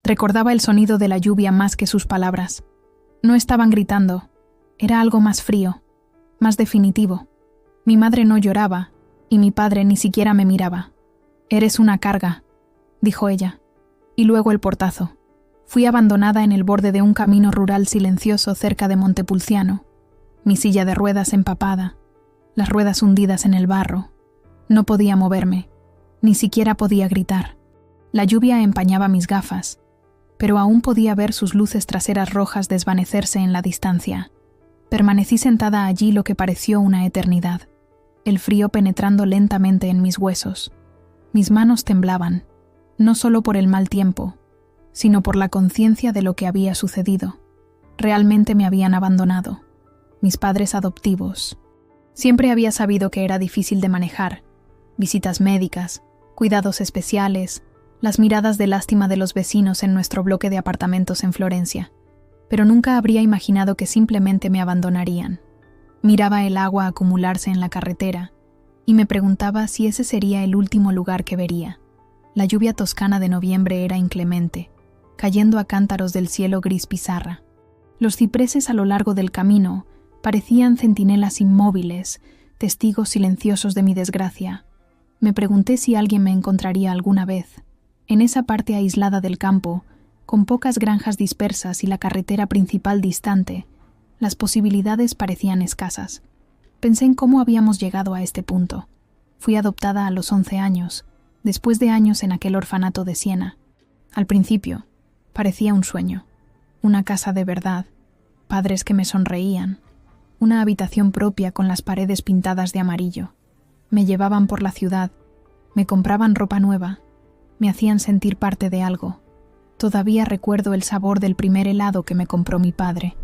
Recordaba el sonido de la lluvia más que sus palabras. No estaban gritando. Era algo más frío, más definitivo. Mi madre no lloraba, y mi padre ni siquiera me miraba. «Eres una carga», dijo ella. Y luego el portazo. Fui abandonada en el borde de un camino rural silencioso cerca de Montepulciano. Mi silla de ruedas empapada, las ruedas hundidas en el barro. No podía moverme, ni siquiera podía gritar. La lluvia empañaba mis gafas, pero aún podía ver sus luces traseras rojas desvanecerse en la distancia. Permanecí sentada allí lo que pareció una eternidad, el frío penetrando lentamente en mis huesos. Mis manos temblaban, no solo por el mal tiempo, sino por la conciencia de lo que había sucedido. Realmente me habían abandonado, mis padres adoptivos. Siempre había sabido que era difícil de manejar: visitas médicas, cuidados especiales, las miradas de lástima de los vecinos en nuestro bloque de apartamentos en Florencia, pero nunca habría imaginado que simplemente me abandonarían. Miraba el agua acumularse en la carretera y me preguntaba si ese sería el último lugar que vería. La lluvia toscana de noviembre era inclemente, cayendo a cántaros del cielo gris pizarra. Los cipreses a lo largo del camino parecían centinelas inmóviles, testigos silenciosos de mi desgracia. Me pregunté si alguien me encontraría alguna vez. En esa parte aislada del campo, con pocas granjas dispersas y la carretera principal distante, las posibilidades parecían escasas. Pensé en cómo habíamos llegado a este punto. Fui adoptada a los 11 años, después de años en aquel orfanato de Siena. Al principio, parecía un sueño. Una casa de verdad, padres que me sonreían, una habitación propia con las paredes pintadas de amarillo. Me llevaban por la ciudad, me compraban ropa nueva, me hacían sentir parte de algo. Todavía recuerdo el sabor del primer helado que me compró mi padre,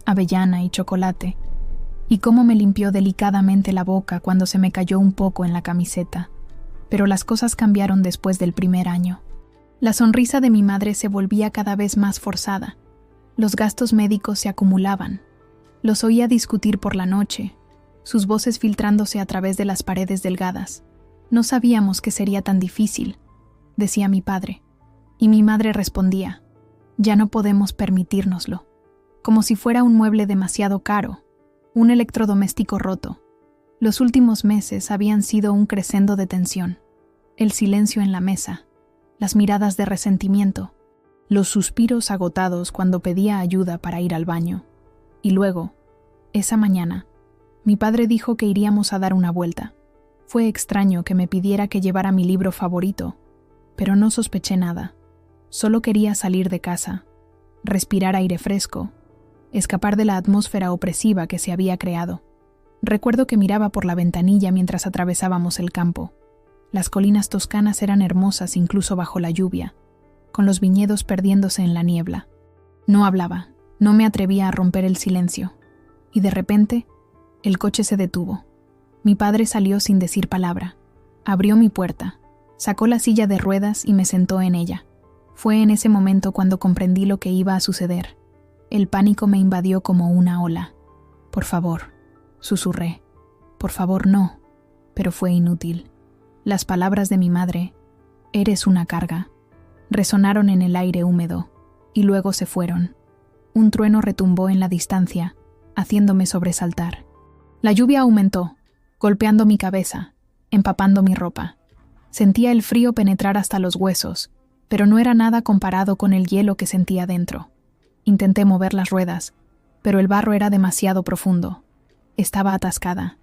avellana y chocolate, y cómo me limpió delicadamente la boca cuando se me cayó un poco en la camiseta. Pero las cosas cambiaron después del primer año. La sonrisa de mi madre se volvía cada vez más forzada. Los gastos médicos se acumulaban. Los oía discutir por la noche, sus voces filtrándose a través de las paredes delgadas. «No sabíamos que sería tan difícil», decía mi padre, y mi madre respondía: «Ya no podemos permitírnoslo», como si fuera un mueble demasiado caro, un electrodoméstico roto. Los últimos meses habían sido un crescendo de tensión. El silencio en la mesa, las miradas de resentimiento, los suspiros agotados cuando pedía ayuda para ir al baño. Y luego, esa mañana, mi padre dijo que iríamos a dar una vuelta. Fue extraño que me pidiera que llevara mi libro favorito, pero no sospeché nada. Solo quería salir de casa, respirar aire fresco, escapar de la atmósfera opresiva que se había creado. Recuerdo que miraba por la ventanilla mientras atravesábamos el campo. Las colinas toscanas eran hermosas incluso bajo la lluvia, con los viñedos perdiéndose en la niebla. No hablaba, no me atrevía a romper el silencio. Y de repente, el coche se detuvo. Mi padre salió sin decir palabra. Abrió mi puerta, sacó la silla de ruedas y me sentó en ella. Fue en ese momento cuando comprendí lo que iba a suceder. El pánico me invadió como una ola. «Por favor», susurré. «Por favor, no». Pero fue inútil. Las palabras de mi madre, «Eres una carga», resonaron en el aire húmedo, y luego se fueron. Un trueno retumbó en la distancia, haciéndome sobresaltar. La lluvia aumentó, golpeando mi cabeza, empapando mi ropa. Sentía el frío penetrar hasta los huesos, pero no era nada comparado con el hielo que sentía dentro. Intenté mover las ruedas, pero el barro era demasiado profundo. Estaba atascada,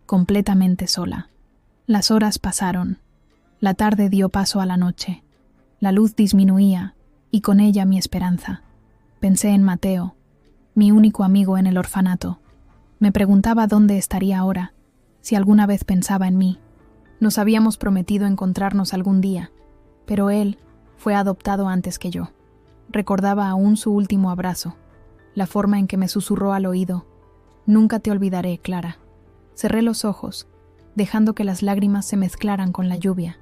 completamente sola. Las horas pasaron. La tarde dio paso a la noche. La luz disminuía, y con ella mi esperanza. Pensé en Mateo, mi único amigo en el orfanato. Me preguntaba dónde estaría ahora, si alguna vez pensaba en mí. Nos habíamos prometido encontrarnos algún día, pero él fue adoptado antes que yo. Recordaba aún su último abrazo, la forma en que me susurró al oído: «Nunca te olvidaré, Clara». Cerré los ojos, dejando que las lágrimas se mezclaran con la lluvia.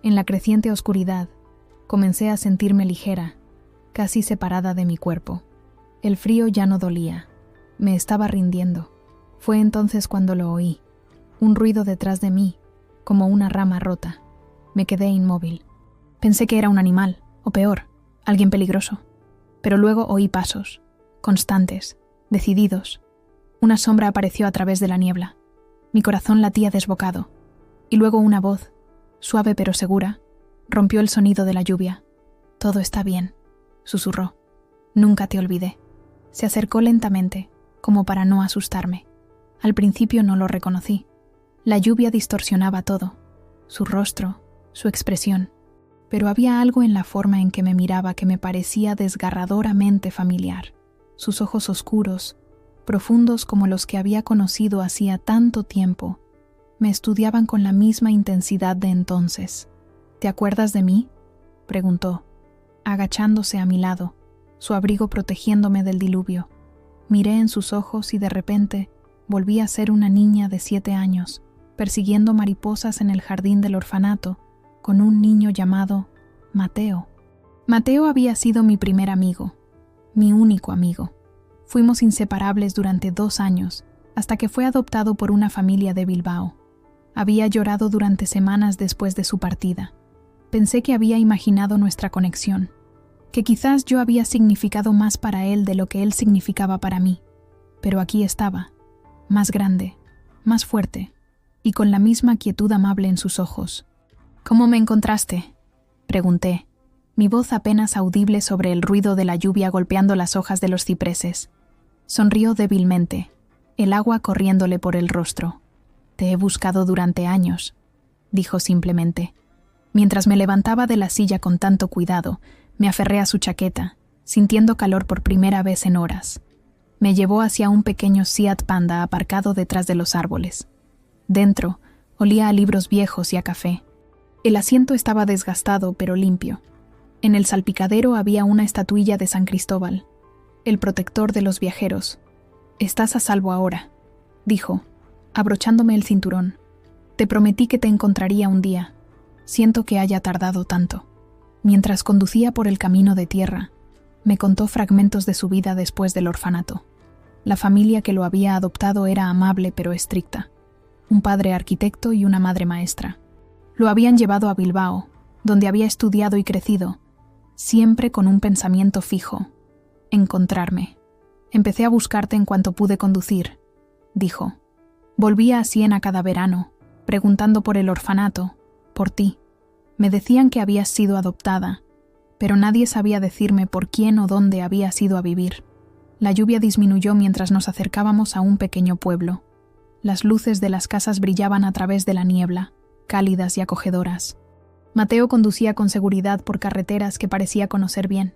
En la creciente oscuridad, comencé a sentirme ligera, casi separada de mi cuerpo. El frío ya no dolía. Me estaba rindiendo. Fue entonces cuando lo oí. Un ruido detrás de mí, como una rama rota. Me quedé inmóvil. Pensé que era un animal, o peor, Alguien peligroso. Pero luego oí pasos, constantes, decididos. Una sombra apareció a través de la niebla. Mi corazón latía desbocado. Y luego una voz, suave pero segura, rompió el sonido de la lluvia. «Todo está bien», susurró. «Nunca te olvidé». Se acercó lentamente, como para no asustarme. Al principio no lo reconocí. La lluvia distorsionaba todo, su rostro, su expresión. Pero había algo en la forma en que me miraba que me parecía desgarradoramente familiar. Sus ojos oscuros, profundos como los que había conocido hacía tanto tiempo, me estudiaban con la misma intensidad de entonces. «¿Te acuerdas de mí?», preguntó, agachándose a mi lado, su abrigo protegiéndome del diluvio. Miré en sus ojos y de repente volví a ser una niña de 7 años, persiguiendo mariposas en el jardín del orfanato, con un niño llamado Mateo. Mateo había sido mi primer amigo, mi único amigo. Fuimos inseparables durante 2 años, hasta que fue adoptado por una familia de Bilbao. Había llorado durante semanas después de su partida. Pensé que había imaginado nuestra conexión, que quizás yo había significado más para él de lo que él significaba para mí. Pero aquí estaba, más grande, más fuerte, y con la misma quietud amable en sus ojos. «¿Cómo me encontraste?», pregunté, mi voz apenas audible sobre el ruido de la lluvia golpeando las hojas de los cipreses. Sonrió débilmente, el agua corriéndole por el rostro. «Te he buscado durante años», dijo simplemente. Mientras me levantaba de la silla con tanto cuidado, me aferré a su chaqueta, sintiendo calor por primera vez en horas. Me llevó hacia un pequeño Seat Panda aparcado detrás de los árboles. Dentro, olía a libros viejos y a café. El asiento estaba desgastado pero limpio. En el salpicadero había una estatuilla de San Cristóbal, el protector de los viajeros. «Estás a salvo ahora», dijo, abrochándome el cinturón. «Te prometí que te encontraría un día. Siento que haya tardado tanto». Mientras conducía por el camino de tierra, me contó fragmentos de su vida después del orfanato. La familia que lo había adoptado era amable pero estricta. Un padre arquitecto y una madre maestra. Lo habían llevado a Bilbao, donde había estudiado y crecido, siempre con un pensamiento fijo: encontrarme. «Empecé a buscarte en cuanto pude conducir», dijo. «Volvía a Siena cada verano, preguntando por el orfanato, por ti. Me decían que habías sido adoptada, pero nadie sabía decirme por quién o dónde habías ido a vivir». La lluvia disminuyó mientras nos acercábamos a un pequeño pueblo. Las luces de las casas brillaban a través de la niebla, cálidas y acogedoras. Mateo conducía con seguridad por carreteras que parecía conocer bien.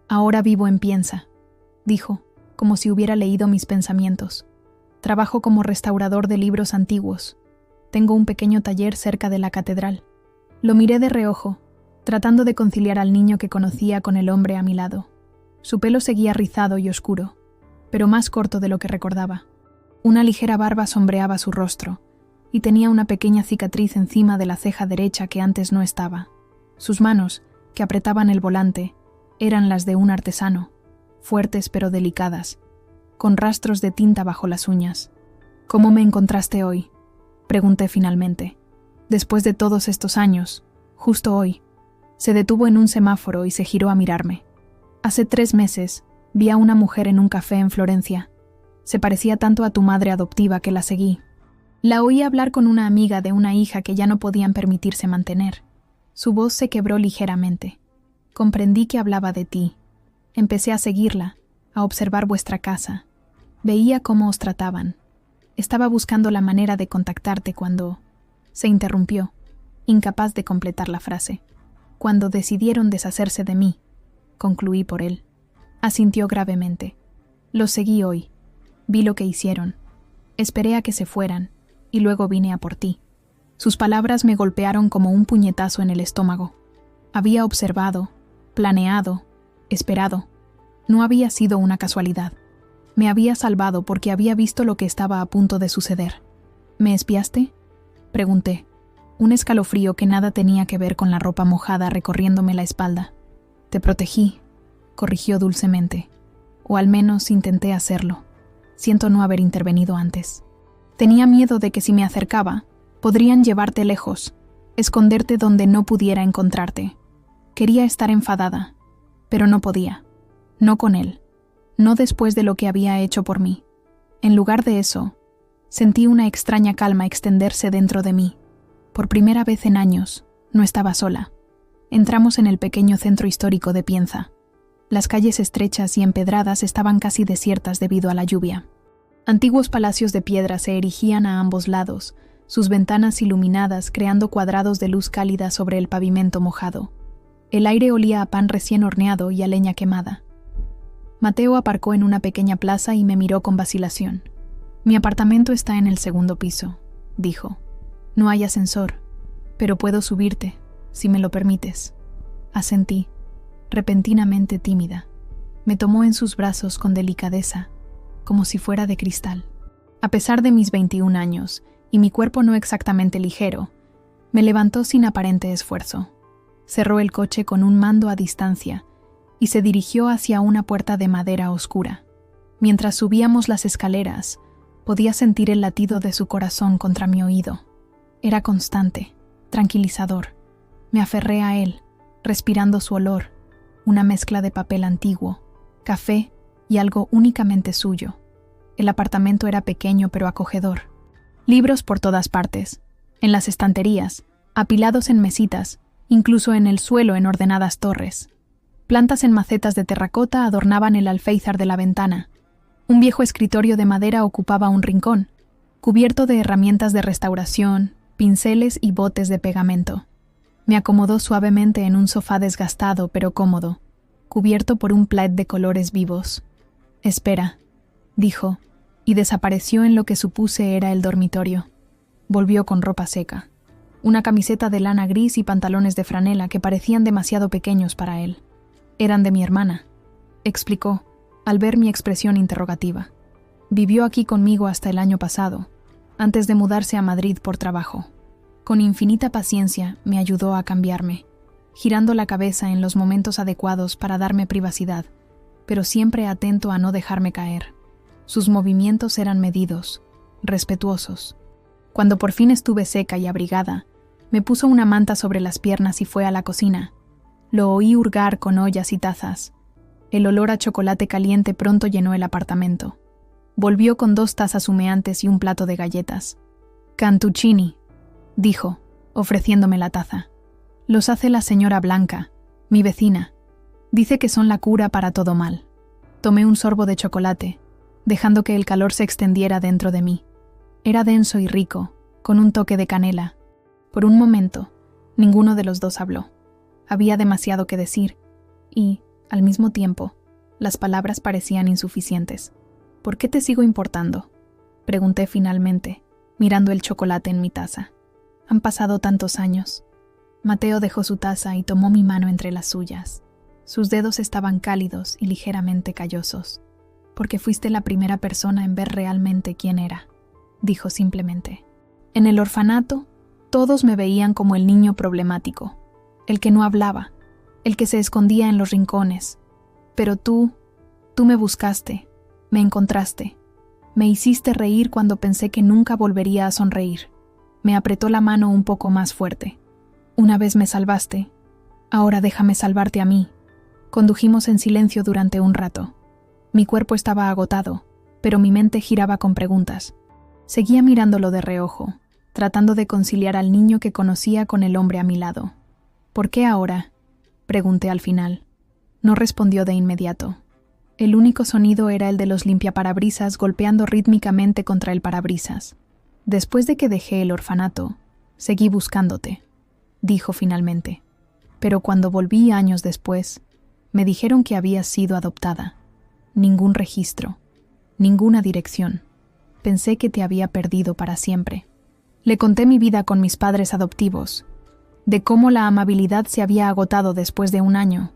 «Ahora vivo en Piensa», dijo, como si hubiera leído mis pensamientos. «Trabajo como restaurador de libros antiguos. Tengo un pequeño taller cerca de la catedral». Lo miré de reojo, tratando de conciliar al niño que conocía con el hombre a mi lado. Su pelo seguía rizado y oscuro, pero más corto de lo que recordaba. Una ligera barba sombreaba su rostro, y tenía una pequeña cicatriz encima de la ceja derecha que antes no estaba. Sus manos, que apretaban el volante, eran las de un artesano, fuertes pero delicadas, con rastros de tinta bajo las uñas. «¿Cómo me encontraste hoy?», pregunté finalmente. «Después de todos estos años, justo hoy». Se detuvo en un semáforo y se giró a mirarme. «Hace 3 meses vi a una mujer en un café en Florencia. Se parecía tanto a tu madre adoptiva que la seguí. La oí hablar con una amiga de una hija que ya no podían permitirse mantener». Su voz se quebró ligeramente. «Comprendí que hablaba de ti. Empecé a seguirla, a observar vuestra casa. Veía cómo os trataban. Estaba buscando la manera de contactarte cuando...» Se interrumpió, incapaz de completar la frase. «Cuando decidieron deshacerse de mí», concluí por él. Asintió gravemente. «Los seguí hoy. Vi lo que hicieron. Esperé a que se fueran, y luego vine a por ti». Sus palabras me golpearon como un puñetazo en el estómago. Había observado, planeado, esperado. No había sido una casualidad. Me había salvado porque había visto lo que estaba a punto de suceder. «¿Me espiaste?», pregunté, un escalofrío que nada tenía que ver con la ropa mojada recorriéndome la espalda. «Te protegí», corrigió dulcemente. «O al menos intenté hacerlo. Siento no haber intervenido antes. Tenía miedo de que si me acercaba, podrían llevarte lejos, esconderte donde no pudiera encontrarte. Quería estar enfadada, Pero no podía. No con él. No después de lo que había hecho por mí. En lugar de eso, sentí una extraña calma extenderse dentro de mí. Por primera vez en años, no estaba sola. Entramos en el pequeño centro histórico de Pienza. Las calles estrechas y empedradas estaban casi desiertas debido a la lluvia. Antiguos palacios de piedra se erigían a ambos lados, sus ventanas iluminadas creando cuadrados de luz cálida sobre el pavimento mojado. El aire olía a pan recién horneado y a leña quemada. Mateo aparcó en una pequeña plaza y me miró con vacilación. «Mi apartamento está en el segundo piso», dijo. «No hay ascensor, pero puedo subirte, si me lo permites». Asentí, repentinamente tímida. Me tomó en sus brazos con delicadeza, como si fuera de cristal. A pesar de mis 21 años, y mi cuerpo no exactamente ligero, me levantó sin aparente esfuerzo. Cerró el coche con un mando a distancia y se dirigió hacia una puerta de madera oscura. Mientras subíamos las escaleras, podía sentir el latido de su corazón contra mi oído. Era constante, tranquilizador. Me aferré a él, respirando su olor, una mezcla de papel antiguo, café y algo únicamente suyo. El apartamento era pequeño pero acogedor. Libros por todas partes, en las estanterías, apilados en mesitas, incluso en el suelo en ordenadas torres. Plantas en macetas de terracota adornaban el alféizar de la ventana. Un viejo escritorio de madera ocupaba un rincón, cubierto de herramientas de restauración, pinceles y botes de pegamento. Me acomodó suavemente en un sofá desgastado pero cómodo, cubierto por un plaid de colores vivos. «Espera», dijo, y desapareció en lo que supuse era el dormitorio. Volvió con ropa seca. Una camiseta de lana gris y pantalones de franela que parecían demasiado pequeños para él. «Eran de mi hermana», explicó, al ver mi expresión interrogativa. «Vivió aquí conmigo hasta el año pasado, antes de mudarse a Madrid por trabajo. Con infinita paciencia me ayudó a cambiarme, girando la cabeza en los momentos adecuados para darme privacidad, pero siempre atento a no dejarme caer. Sus movimientos eran medidos, respetuosos. Cuando por fin estuve seca y abrigada, me puso una manta sobre las piernas y fue a la cocina. Lo oí hurgar con ollas y tazas. El olor a chocolate caliente pronto llenó el apartamento. Volvió con 2 tazas humeantes y un plato de galletas. «Cantuccini», dijo, ofreciéndome la taza. «Los hace la señora Blanca, mi vecina. Dice que son la cura para todo mal». Tomé un sorbo de chocolate, dejando que el calor se extendiera dentro de mí. Era denso y rico, con un toque de canela. Por un momento, ninguno de los dos habló. Había demasiado que decir, y, al mismo tiempo, las palabras parecían insuficientes. «¿Por qué te sigo importando?», pregunté finalmente, mirando el chocolate en mi taza. «Han pasado tantos años». Mateo dejó su taza y tomó mi mano entre las suyas. Sus dedos estaban cálidos y ligeramente callosos. «Porque fuiste la primera persona en ver realmente quién era», dijo simplemente. «En el orfanato, todos me veían como el niño problemático, el que no hablaba, el que se escondía en los rincones. Pero tú me buscaste, me encontraste, me hiciste reír cuando pensé que nunca volvería a sonreír». Me apretó la mano un poco más fuerte. «Una vez me salvaste, ahora déjame salvarte a mí». Condujimos en silencio durante un rato. Mi cuerpo estaba agotado, pero mi mente giraba con preguntas. Seguía mirándolo de reojo, tratando de conciliar al niño que conocía con el hombre a mi lado. «¿Por qué ahora?», pregunté al final. No respondió de inmediato. El único sonido era el de los limpiaparabrisas golpeando rítmicamente contra el parabrisas. «Después de que dejé el orfanato, seguí buscándote», dijo finalmente. «Pero cuando volví años después, me dijeron que habías sido adoptada. Ningún registro, ninguna dirección. Pensé que te había perdido para siempre». Le conté mi vida con mis padres adoptivos, de cómo la amabilidad se había agotado después de un año,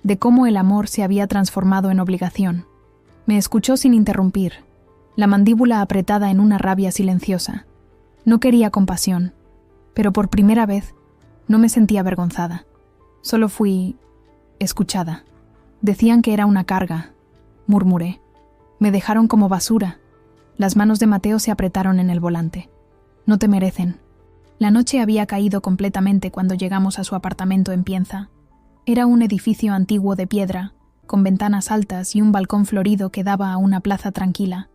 de cómo el amor se había transformado en obligación. Me escuchó sin interrumpir, la mandíbula apretada en una rabia silenciosa. No quería compasión, pero por primera vez no me sentía avergonzada. Solo fui escuchada. Decían que era una carga, murmuré. Me dejaron como basura. Las manos de Mateo se apretaron en el volante. «No te merecen». La noche había caído completamente cuando llegamos a su apartamento en Pienza. Era un edificio antiguo de piedra, con ventanas altas y un balcón florido que daba a una plaza tranquila.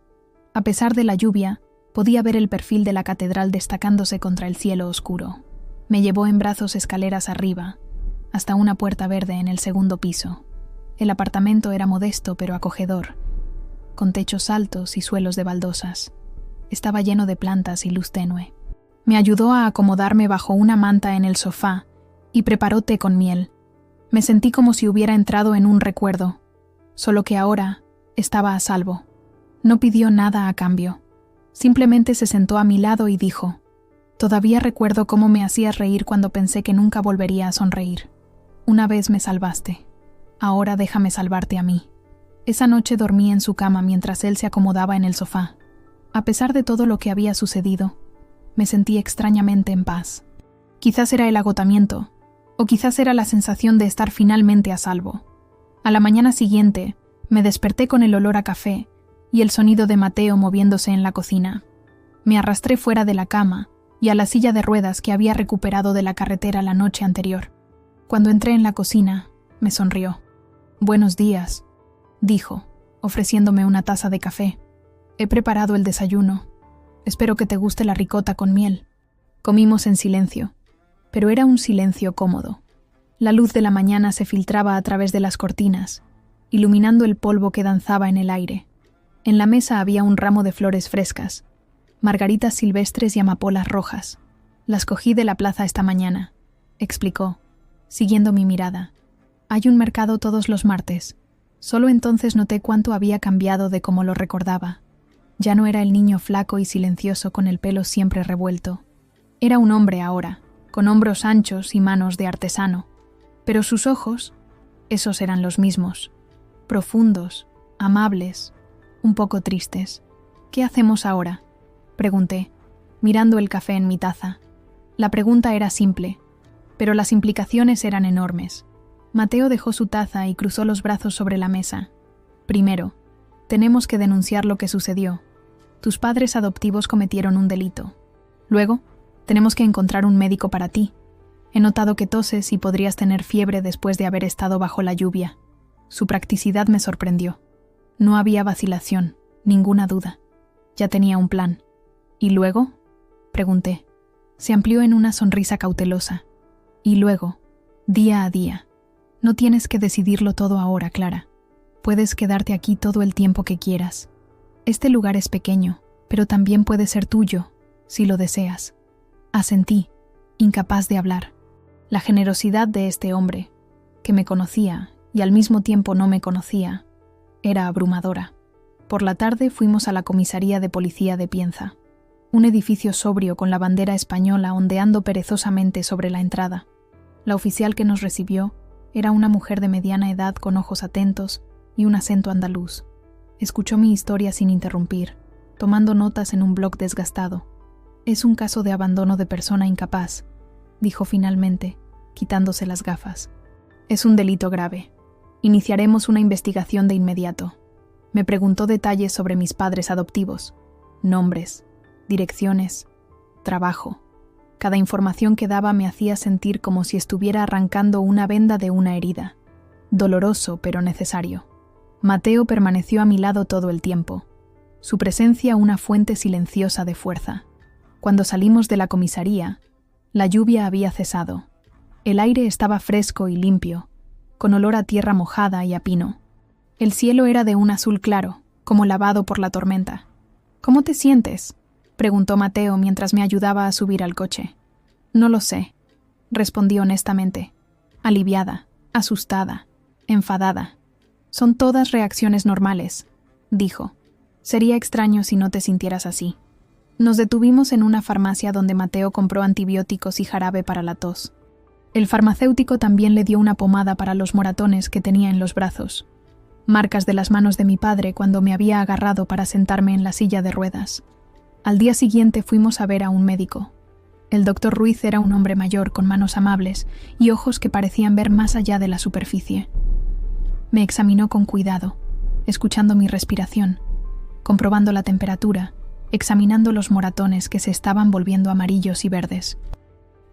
A pesar de la lluvia, podía ver el perfil de la catedral destacándose contra el cielo oscuro. Me llevó en brazos escaleras arriba, hasta una puerta verde en el segundo piso. El apartamento era modesto pero acogedor, con techos altos y suelos de baldosas. Estaba lleno de plantas y luz tenue. Me ayudó a acomodarme bajo una manta en el sofá y preparó té con miel. Me sentí como si hubiera entrado en un recuerdo, solo que ahora estaba a salvo. No pidió nada a cambio. Simplemente se sentó a mi lado y dijo: «Todavía recuerdo cómo me hacías reír cuando pensé que nunca volvería a sonreír. Una vez me salvaste. Ahora déjame salvarte a mí». Esa noche dormí en su cama mientras él se acomodaba en el sofá. A pesar de todo lo que había sucedido, me sentí extrañamente en paz. Quizás era el agotamiento, o quizás era la sensación de estar finalmente a salvo. A la mañana siguiente, me desperté con el olor a café y el sonido de Mateo moviéndose en la cocina. Me arrastré fuera de la cama y a la silla de ruedas que había recuperado de la carretera la noche anterior. Cuando entré en la cocina, me sonrió. «Buenos días», dijo, ofreciéndome una taza de café. «He preparado el desayuno. Espero que te guste la ricota con miel». Comimos en silencio, pero era un silencio cómodo. La luz de la mañana se filtraba a través de las cortinas, iluminando el polvo que danzaba en el aire. En la mesa había un ramo de flores frescas, margaritas silvestres y amapolas rojas. «Las cogí de la plaza esta mañana», explicó, siguiendo mi mirada. «Hay un mercado todos los martes». Solo entonces noté cuánto había cambiado de cómo lo recordaba. Ya no era el niño flaco y silencioso con el pelo siempre revuelto. Era un hombre ahora, con hombros anchos y manos de artesano. Pero sus ojos, esos eran los mismos. Profundos, amables, un poco tristes. «¿Qué hacemos ahora?», pregunté, mirando el café en mi taza. La pregunta era simple, pero las implicaciones eran enormes. Mateo dejó su taza y cruzó los brazos sobre la mesa. «Primero, tenemos que denunciar lo que sucedió. Tus padres adoptivos cometieron un delito. Luego, tenemos que encontrar un médico para ti. He notado que toses y podrías tener fiebre después de haber estado bajo la lluvia». Su practicidad me sorprendió. No había vacilación, ninguna duda. Ya tenía un plan. «¿Y luego?», pregunté. Se amplió en una sonrisa cautelosa. «Y luego, día a día. No tienes que decidirlo todo ahora, Clara. Puedes quedarte aquí todo el tiempo que quieras. Este lugar es pequeño, pero también puede ser tuyo, si lo deseas». Asentí, incapaz de hablar. La generosidad de este hombre, que me conocía y al mismo tiempo no me conocía, era abrumadora. Por la tarde fuimos a la comisaría de policía de Pienza, un edificio sobrio con la bandera española ondeando perezosamente sobre la entrada. La oficial que nos recibió era una mujer de mediana edad con ojos atentos y un acento andaluz. Escuchó mi historia sin interrumpir, tomando notas en un bloc desgastado. «Es un caso de abandono de persona incapaz», dijo finalmente, quitándose las gafas. «Es un delito grave. Iniciaremos una investigación de inmediato». Me preguntó detalles sobre mis padres adoptivos, nombres, direcciones, trabajo. Cada información que daba me hacía sentir como si estuviera arrancando una venda de una herida. Doloroso, pero necesario. Mateo permaneció a mi lado todo el tiempo. Su presencia una fuente silenciosa de fuerza. Cuando salimos de la comisaría, la lluvia había cesado. El aire estaba fresco y limpio, con olor a tierra mojada y a pino. El cielo era de un azul claro, como lavado por la tormenta. «¿Cómo te sientes?», preguntó Mateo mientras me ayudaba a subir al coche. «No lo sé», respondí honestamente. «Aliviada, asustada, enfadada. Son todas reacciones normales», dijo. «Sería extraño si no te sintieras así». Nos detuvimos en una farmacia donde Mateo compró antibióticos y jarabe para la tos. El farmacéutico también le dio una pomada para los moratones que tenía en los brazos, marcas de las manos de mi padre cuando me había agarrado para sentarme en la silla de ruedas. Al día siguiente fuimos a ver a un médico. El doctor Ruiz era un hombre mayor con manos amables y ojos que parecían ver más allá de la superficie. Me examinó con cuidado, escuchando mi respiración, comprobando la temperatura, examinando los moratones que se estaban volviendo amarillos y verdes.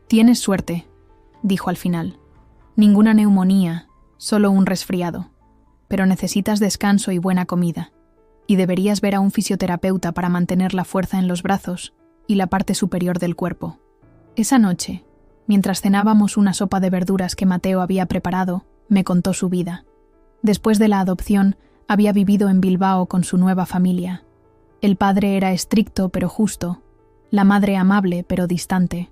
«Tienes suerte», dijo al final. Ninguna neumonía, solo un resfriado. Pero necesitas descanso y buena comida. Y deberías ver a un fisioterapeuta para mantener la fuerza en los brazos y la parte superior del cuerpo. Esa noche, mientras cenábamos una sopa de verduras que Mateo había preparado, me contó su vida. Después de la adopción, había vivido en Bilbao con su nueva familia. El padre era estricto pero justo, la madre amable pero distante.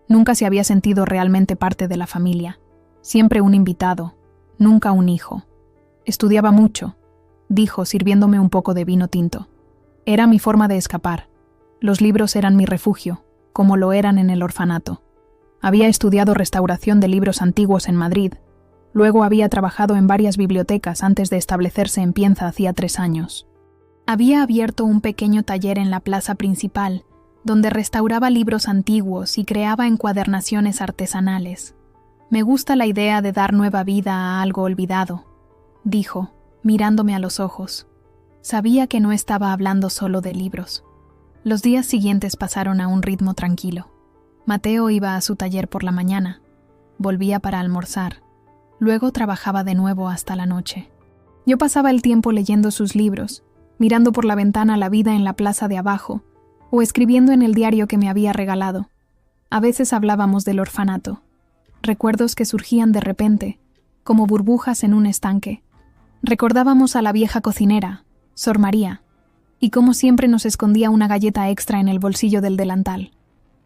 Nunca se había sentido realmente parte de la familia. Siempre un invitado, nunca un hijo. Estudiaba mucho, dijo sirviéndome un poco de vino tinto. Era mi forma de escapar. Los libros eran mi refugio, como lo eran en el orfanato. Había estudiado restauración de libros antiguos en Madrid. Luego había trabajado en varias bibliotecas antes de establecerse en Pienza hacía 3 años. Había abierto un pequeño taller en la plaza principal, donde restauraba libros antiguos y creaba encuadernaciones artesanales. Me gusta la idea de dar nueva vida a algo olvidado, dijo, mirándome a los ojos. Sabía que no estaba hablando solo de libros. Los días siguientes pasaron a un ritmo tranquilo. Mateo iba a su taller por la mañana, volvía para almorzar, luego trabajaba de nuevo hasta la noche. Yo pasaba el tiempo leyendo sus libros, mirando por la ventana la vida en la plaza de abajo, o escribiendo en el diario que me había regalado. A veces hablábamos del orfanato, recuerdos que surgían de repente, como burbujas en un estanque. Recordábamos a la vieja cocinera, Sor María, y cómo siempre nos escondía una galleta extra en el bolsillo del delantal,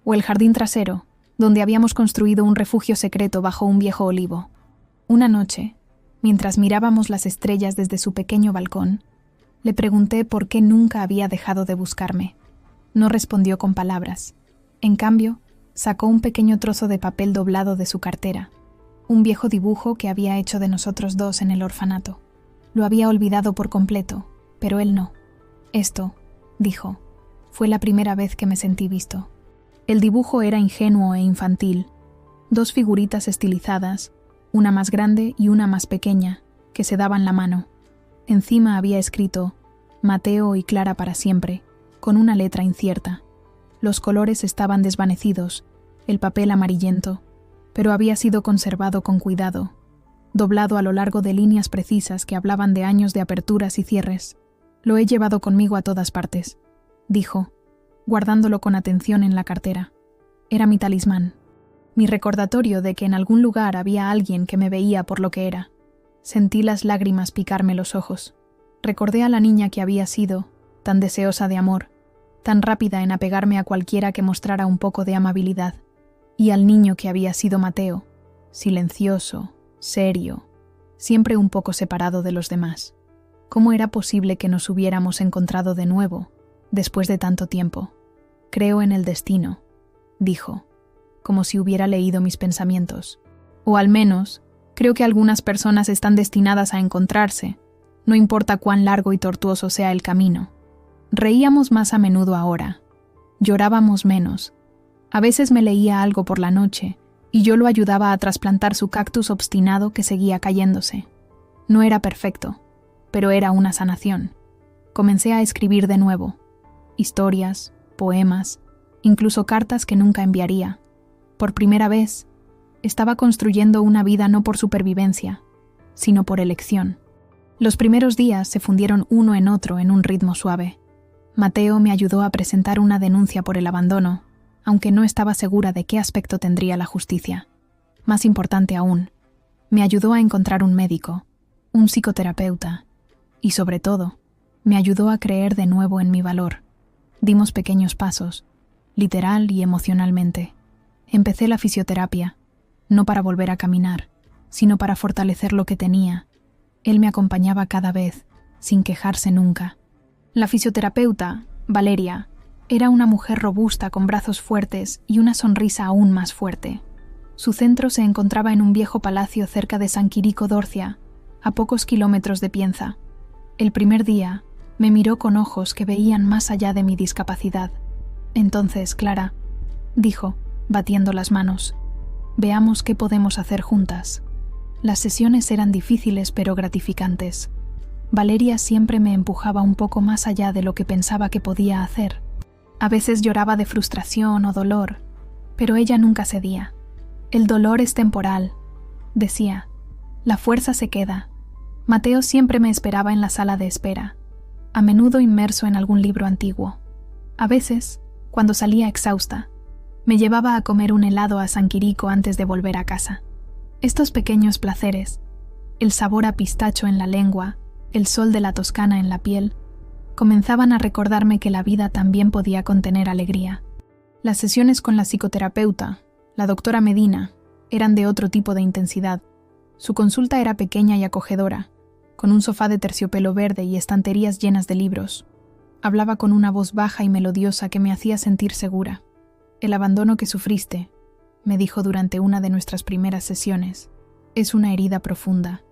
o el jardín trasero, donde habíamos construido un refugio secreto bajo un viejo olivo. Una noche, mientras mirábamos las estrellas desde su pequeño balcón, le pregunté por qué nunca había dejado de buscarme. No respondió con palabras. En cambio, sacó un pequeño trozo de papel doblado de su cartera, un viejo dibujo que había hecho de nosotros dos en el orfanato. Lo había olvidado por completo, pero él no. Esto, dijo, fue la primera vez que me sentí visto. El dibujo era ingenuo e infantil. 2 figuritas estilizadas, una más grande y una más pequeña, que se daban la mano. Encima había escrito Mateo y Clara para siempre, con una letra incierta. Los colores estaban desvanecidos, el papel amarillento, pero había sido conservado con cuidado, doblado a lo largo de líneas precisas que hablaban de años de aperturas y cierres. Lo he llevado conmigo a todas partes, dijo, guardándolo con atención en la cartera. Era mi talismán, mi recordatorio de que en algún lugar había alguien que me veía por lo que era. Sentí las lágrimas picarme los ojos. Recordé a la niña que había sido, tan deseosa de amor, tan rápida en apegarme a cualquiera que mostrara un poco de amabilidad, y al niño que había sido Mateo, silencioso, serio, siempre un poco separado de los demás. ¿Cómo era posible que nos hubiéramos encontrado de nuevo, después de tanto tiempo? Creo en el destino, dijo, como si hubiera leído mis pensamientos. O al menos, creo que algunas personas están destinadas a encontrarse, no importa cuán largo y tortuoso sea el camino. Reíamos más a menudo ahora. Llorábamos menos. A veces me leía algo por la noche, y yo lo ayudaba a trasplantar su cactus obstinado que seguía cayéndose. No era perfecto, pero era una sanación. Comencé a escribir de nuevo. Historias, poemas, incluso cartas que nunca enviaría. Por primera vez, estaba construyendo una vida no por supervivencia, sino por elección. Los primeros días se fundieron uno en otro en un ritmo suave. Mateo me ayudó a presentar una denuncia por el abandono, aunque no estaba segura de qué aspecto tendría la justicia. Más importante aún, me ayudó a encontrar un médico, un psicoterapeuta, y sobre todo, me ayudó a creer de nuevo en mi valor. Dimos pequeños pasos, literal y emocionalmente. Empecé la fisioterapia, no para volver a caminar, sino para fortalecer lo que tenía. Él me acompañaba cada vez, sin quejarse nunca. La fisioterapeuta, Valeria, era una mujer robusta con brazos fuertes y una sonrisa aún más fuerte. Su centro se encontraba en un viejo palacio cerca de San Quirico d'Orcia, a pocos kilómetros de Pienza. El primer día, me miró con ojos que veían más allá de mi discapacidad. Entonces, Clara, dijo, batiendo las manos, veamos qué podemos hacer juntas. Las sesiones eran difíciles pero gratificantes. Valeria siempre me empujaba un poco más allá de lo que pensaba que podía hacer. A veces lloraba de frustración o dolor, pero ella nunca cedía. El dolor es temporal, decía. La fuerza se queda. Mateo siempre me esperaba en la sala de espera, a menudo inmerso en algún libro antiguo. A veces, cuando salía exhausta, me llevaba a comer un helado a San Quirico antes de volver a casa. Estos pequeños placeres, el sabor a pistacho en la lengua, el sol de la Toscana en la piel, comenzaban a recordarme que la vida también podía contener alegría. Las sesiones con la psicoterapeuta, la doctora Medina, eran de otro tipo de intensidad. Su consulta era pequeña y acogedora, con un sofá de terciopelo verde y estanterías llenas de libros. Hablaba con una voz baja y melodiosa que me hacía sentir segura. El abandono que sufriste, me dijo durante una de nuestras primeras sesiones, es una herida profunda.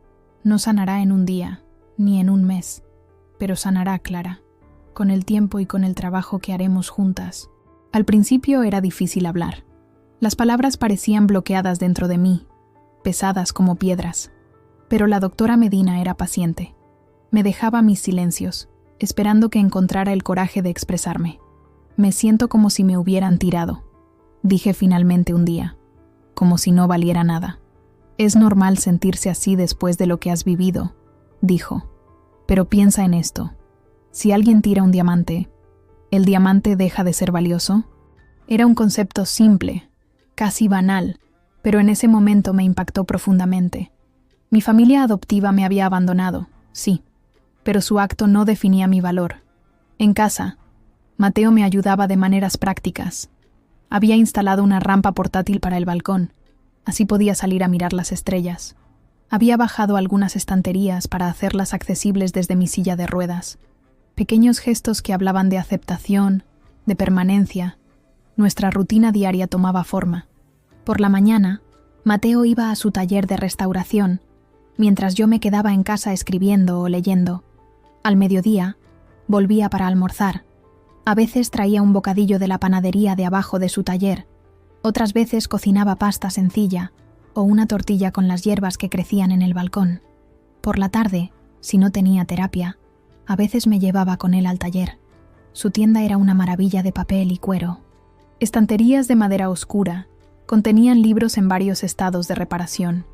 No sanará en un día, ni en un mes, pero sanará, Clara, con el tiempo y con el trabajo que haremos juntas. Al principio era difícil hablar. Las palabras parecían bloqueadas dentro de mí, pesadas como piedras. Pero la doctora Medina era paciente. Me dejaba mis silencios, esperando que encontrara el coraje de expresarme. Me siento como si me hubieran tirado, dije finalmente un día, como si no valiera nada. Es normal sentirse así después de lo que has vivido, dijo. Pero piensa en esto. Si alguien tira un diamante, ¿el diamante deja de ser valioso? Era un concepto simple, casi banal, pero en ese momento me impactó profundamente. Mi familia adoptiva me había abandonado, sí, pero su acto no definía mi valor. En casa, Mateo me ayudaba de maneras prácticas. Había instalado una rampa portátil para el balcón, así podía salir a mirar las estrellas. Había bajado algunas estanterías para hacerlas accesibles desde mi silla de ruedas. Pequeños gestos que hablaban de aceptación, de permanencia. Nuestra rutina diaria tomaba forma. Por la mañana, Mateo iba a su taller de restauración, mientras yo me quedaba en casa escribiendo o leyendo. Al mediodía, volvía para almorzar. A veces traía un bocadillo de la panadería de abajo de su taller. Otras veces cocinaba pasta sencilla o una tortilla con las hierbas que crecían en el balcón. Por la tarde, si no tenía terapia, a veces me llevaba con él al taller. Su tienda era una maravilla de papel y cuero. Estanterías de madera oscura contenían libros en varios estados de reparación.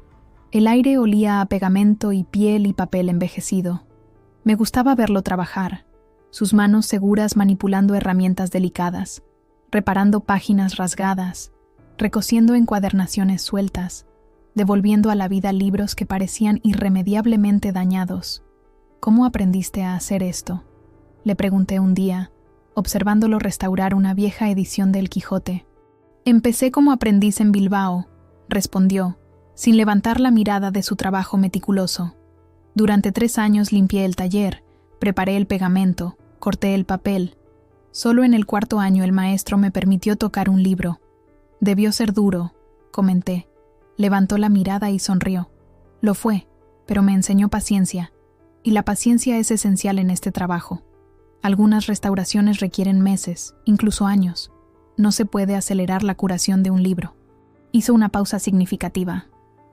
El aire olía a pegamento y piel y papel envejecido. Me gustaba verlo trabajar, sus manos seguras manipulando herramientas delicadas, reparando páginas rasgadas, recosiendo encuadernaciones sueltas, devolviendo a la vida libros que parecían irremediablemente dañados. ¿Cómo aprendiste a hacer esto?, le pregunté un día, observándolo restaurar una vieja edición del Quijote. Empecé como aprendiz en Bilbao, respondió, sin levantar la mirada de su trabajo meticuloso. Durante 3 años limpié el taller, preparé el pegamento, corté el papel. Solo en el 4.º año el maestro me permitió tocar un libro. Debió ser duro, comenté. Levantó la mirada y sonrió. Lo fue, pero me enseñó paciencia, y la paciencia es esencial en este trabajo. Algunas restauraciones requieren meses, incluso años. No se puede acelerar la curación de un libro. Hizo una pausa significativa.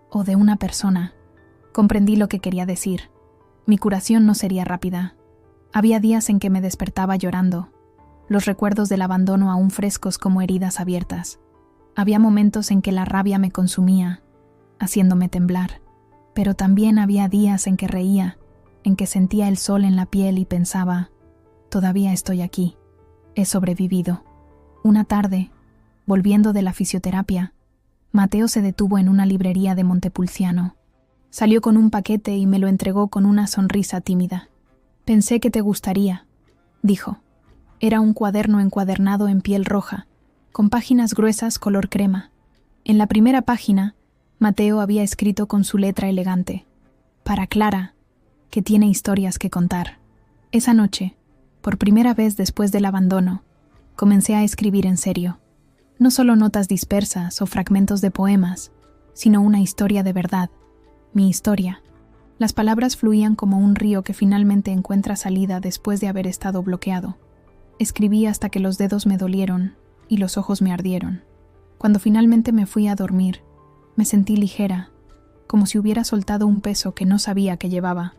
O de una persona. Comprendí lo que quería decir. Mi curación no sería rápida. Había días en que me despertaba llorando, los recuerdos del abandono aún frescos como heridas abiertas. Había momentos en que la rabia me consumía, haciéndome temblar, pero también había días en que reía, en que sentía el sol en la piel y pensaba, todavía estoy aquí, he sobrevivido. Una tarde, volviendo de la fisioterapia, Mateo se detuvo en una librería de Montepulciano. Salió con un paquete y me lo entregó con una sonrisa tímida. Pensé que te gustaría, dijo. Era un cuaderno encuadernado en piel roja, con páginas gruesas color crema. En la primera página, Mateo había escrito con su letra elegante, para Clara, que tiene historias que contar. Esa noche, por primera vez después del abandono, comencé a escribir en serio. No solo notas dispersas o fragmentos de poemas, sino una historia de verdad, mi historia. Las palabras fluían como un río que finalmente encuentra salida después de haber estado bloqueado. Escribí hasta que los dedos me dolieron y los ojos me ardieron. Cuando finalmente me fui a dormir, me sentí ligera, como si hubiera soltado un peso que no sabía que llevaba.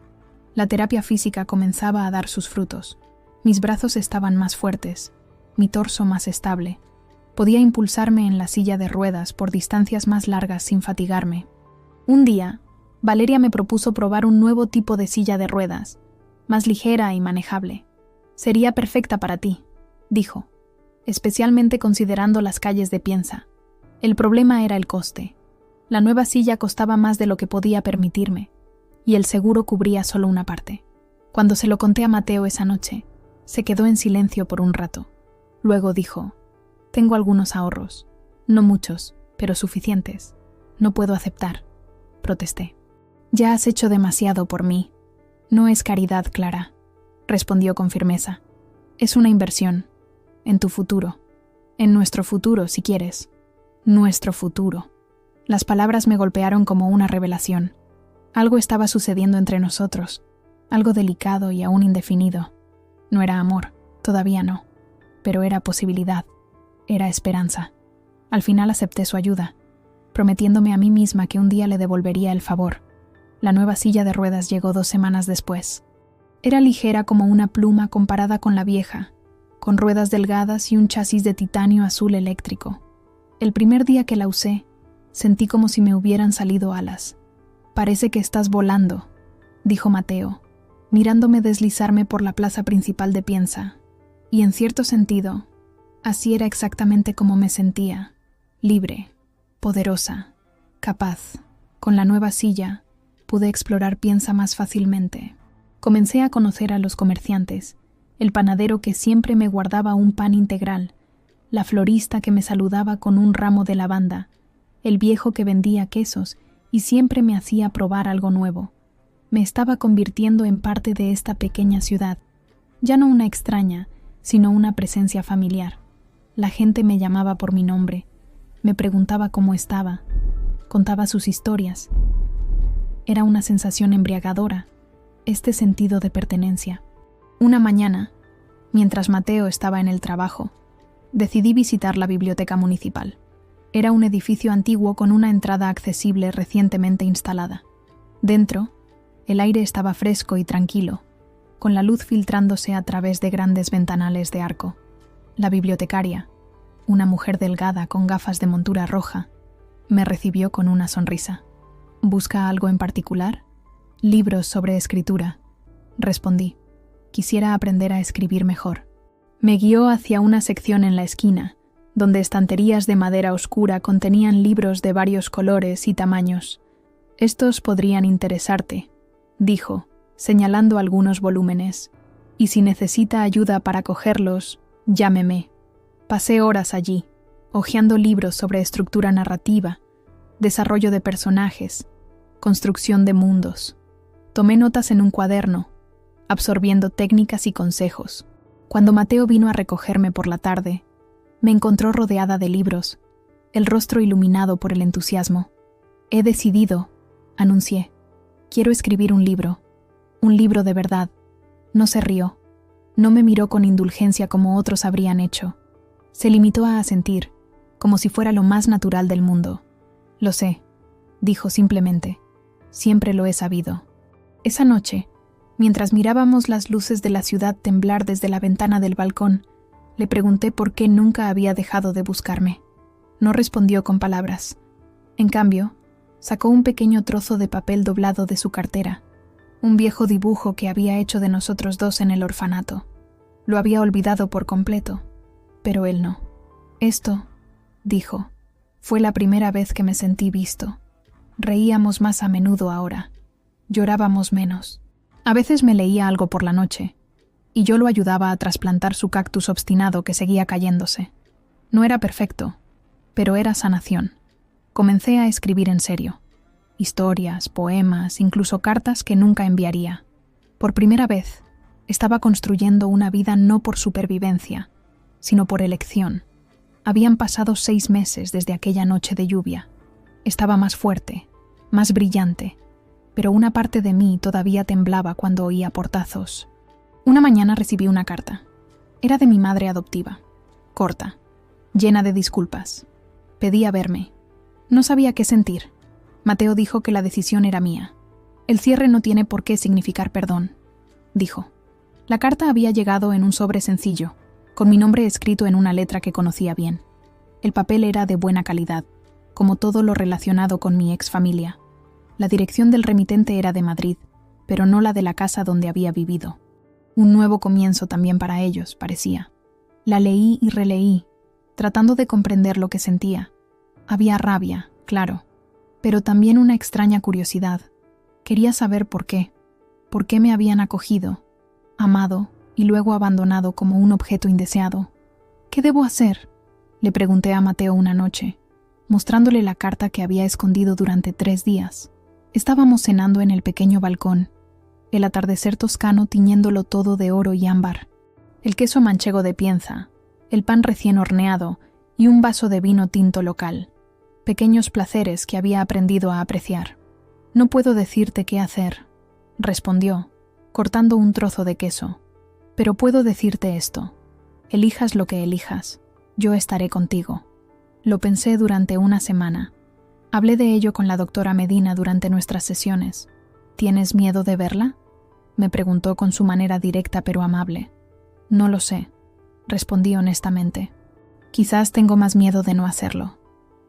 La terapia física comenzaba a dar sus frutos. Mis brazos estaban más fuertes, mi torso más estable. Podía impulsarme en la silla de ruedas por distancias más largas sin fatigarme. Un día, Valeria me propuso probar un nuevo tipo de silla de ruedas, más ligera y manejable. Sería perfecta para ti, dijo, especialmente considerando las calles de Piensa. El problema era el coste. La nueva silla costaba más de lo que podía permitirme, y el seguro cubría solo una parte. Cuando se lo conté a Mateo esa noche, se quedó en silencio por un rato. Luego dijo: «Tengo algunos ahorros. No muchos, pero suficientes. No puedo aceptar», protesté. «Ya has hecho demasiado por mí. No es caridad, Clara», respondió con firmeza. «Es una inversión. En tu futuro. En nuestro futuro, si quieres. Nuestro futuro». Las palabras me golpearon como una revelación. Algo estaba sucediendo entre nosotros, algo delicado y aún indefinido. No era amor, todavía no, pero era posibilidad, era esperanza. Al final acepté su ayuda, prometiéndome a mí misma que un día le devolvería el favor. La nueva silla de ruedas llegó 2 semanas después. Era ligera como una pluma comparada con la vieja, con ruedas delgadas y un chasis de titanio azul eléctrico. El primer día que la usé, sentí como si me hubieran salido alas. «Parece que estás volando», dijo Mateo, mirándome deslizarme por la plaza principal de Piensa. Y en cierto sentido, así era exactamente como me sentía, libre, poderosa, capaz. Con la nueva silla, pude explorar Piensa más fácilmente. Comencé a conocer a los comerciantes, el panadero que siempre me guardaba un pan integral, la florista que me saludaba con un ramo de lavanda, el viejo que vendía quesos y siempre me hacía probar algo nuevo. Me estaba convirtiendo en parte de esta pequeña ciudad, ya no una extraña, sino una presencia familiar. La gente me llamaba por mi nombre, me preguntaba cómo estaba, contaba sus historias. Era una sensación embriagadora, este sentido de pertenencia. Una mañana, mientras Mateo estaba en el trabajo, decidí visitar la biblioteca municipal. Era un edificio antiguo con una entrada accesible recientemente instalada. Dentro, el aire estaba fresco y tranquilo, con la luz filtrándose a través de grandes ventanales de arco. La bibliotecaria, una mujer delgada con gafas de montura roja, me recibió con una sonrisa. «¿Busca algo en particular?» «Libros sobre escritura», respondí. «Quisiera aprender a escribir mejor». Me guió hacia una sección en la esquina, donde estanterías de madera oscura contenían libros de varios colores y tamaños. «Estos podrían interesarte», dijo, señalando algunos volúmenes, «y si necesita ayuda para cogerlos, llámeme». Pasé horas allí, hojeando libros sobre estructura narrativa, desarrollo de personajes, construcción de mundos. Tomé notas en un cuaderno, absorbiendo técnicas y consejos. Cuando Mateo vino a recogerme por la tarde, me encontró rodeada de libros, el rostro iluminado por el entusiasmo. «He decidido», anuncié. «Quiero escribir un libro de verdad». No se rió, no me miró con indulgencia como otros habrían hecho. Se limitó a asentir, como si fuera lo más natural del mundo. «Lo sé», dijo simplemente. «Siempre lo he sabido». Esa noche, mientras mirábamos las luces de la ciudad temblar desde la ventana del balcón, le pregunté por qué nunca había dejado de buscarme. No respondió con palabras. En cambio, sacó un pequeño trozo de papel doblado de su cartera, un viejo dibujo que había hecho de nosotros dos en el orfanato. Lo había olvidado por completo, pero él no. «Esto», dijo, «fue la primera vez que me sentí visto. Reíamos más a menudo ahora. Llorábamos menos. A veces me leía algo por la noche, y yo lo ayudaba a trasplantar su cactus obstinado que seguía cayéndose. No era perfecto, pero era sanación. Comencé a escribir en serio. Historias, poemas, incluso cartas que nunca enviaría. Por primera vez, estaba construyendo una vida no por supervivencia, sino por elección. Habían pasado 6 meses desde aquella noche de lluvia. Estaba más fuerte, más brillante, pero una parte de mí todavía temblaba cuando oía portazos. Una mañana recibí una carta. Era de mi madre adoptiva, corta, llena de disculpas. Pedía verme. No sabía qué sentir. Mateo dijo que la decisión era mía. «El cierre no tiene por qué significar perdón», dijo. La carta había llegado en un sobre sencillo, con mi nombre escrito en una letra que conocía bien. El papel era de buena calidad, como todo lo relacionado con mi ex familia. La dirección del remitente era de Madrid, pero no la de la casa donde había vivido. Un nuevo comienzo también para ellos, parecía. La leí y releí, tratando de comprender lo que sentía. Había rabia, claro, pero también una extraña curiosidad. Quería saber por qué me habían acogido, amado y luego abandonado como un objeto indeseado. ¿Qué debo hacer?, le pregunté a Mateo una noche, mostrándole la carta que había escondido durante 3 días. Estábamos cenando en el pequeño balcón, el atardecer toscano tiñéndolo todo de oro y ámbar, el queso manchego de Pienza, el pan recién horneado y un vaso de vino tinto local, pequeños placeres que había aprendido a apreciar. «No puedo decirte qué hacer», respondió, cortando un trozo de queso, «pero puedo decirte esto. Elijas lo que elijas, yo estaré contigo». Lo pensé durante una semana. Hablé de ello con la doctora Medina durante nuestras sesiones. «¿Tienes miedo de verla?», me preguntó con su manera directa pero amable. «No lo sé», respondí honestamente. «Quizás tengo más miedo de no hacerlo,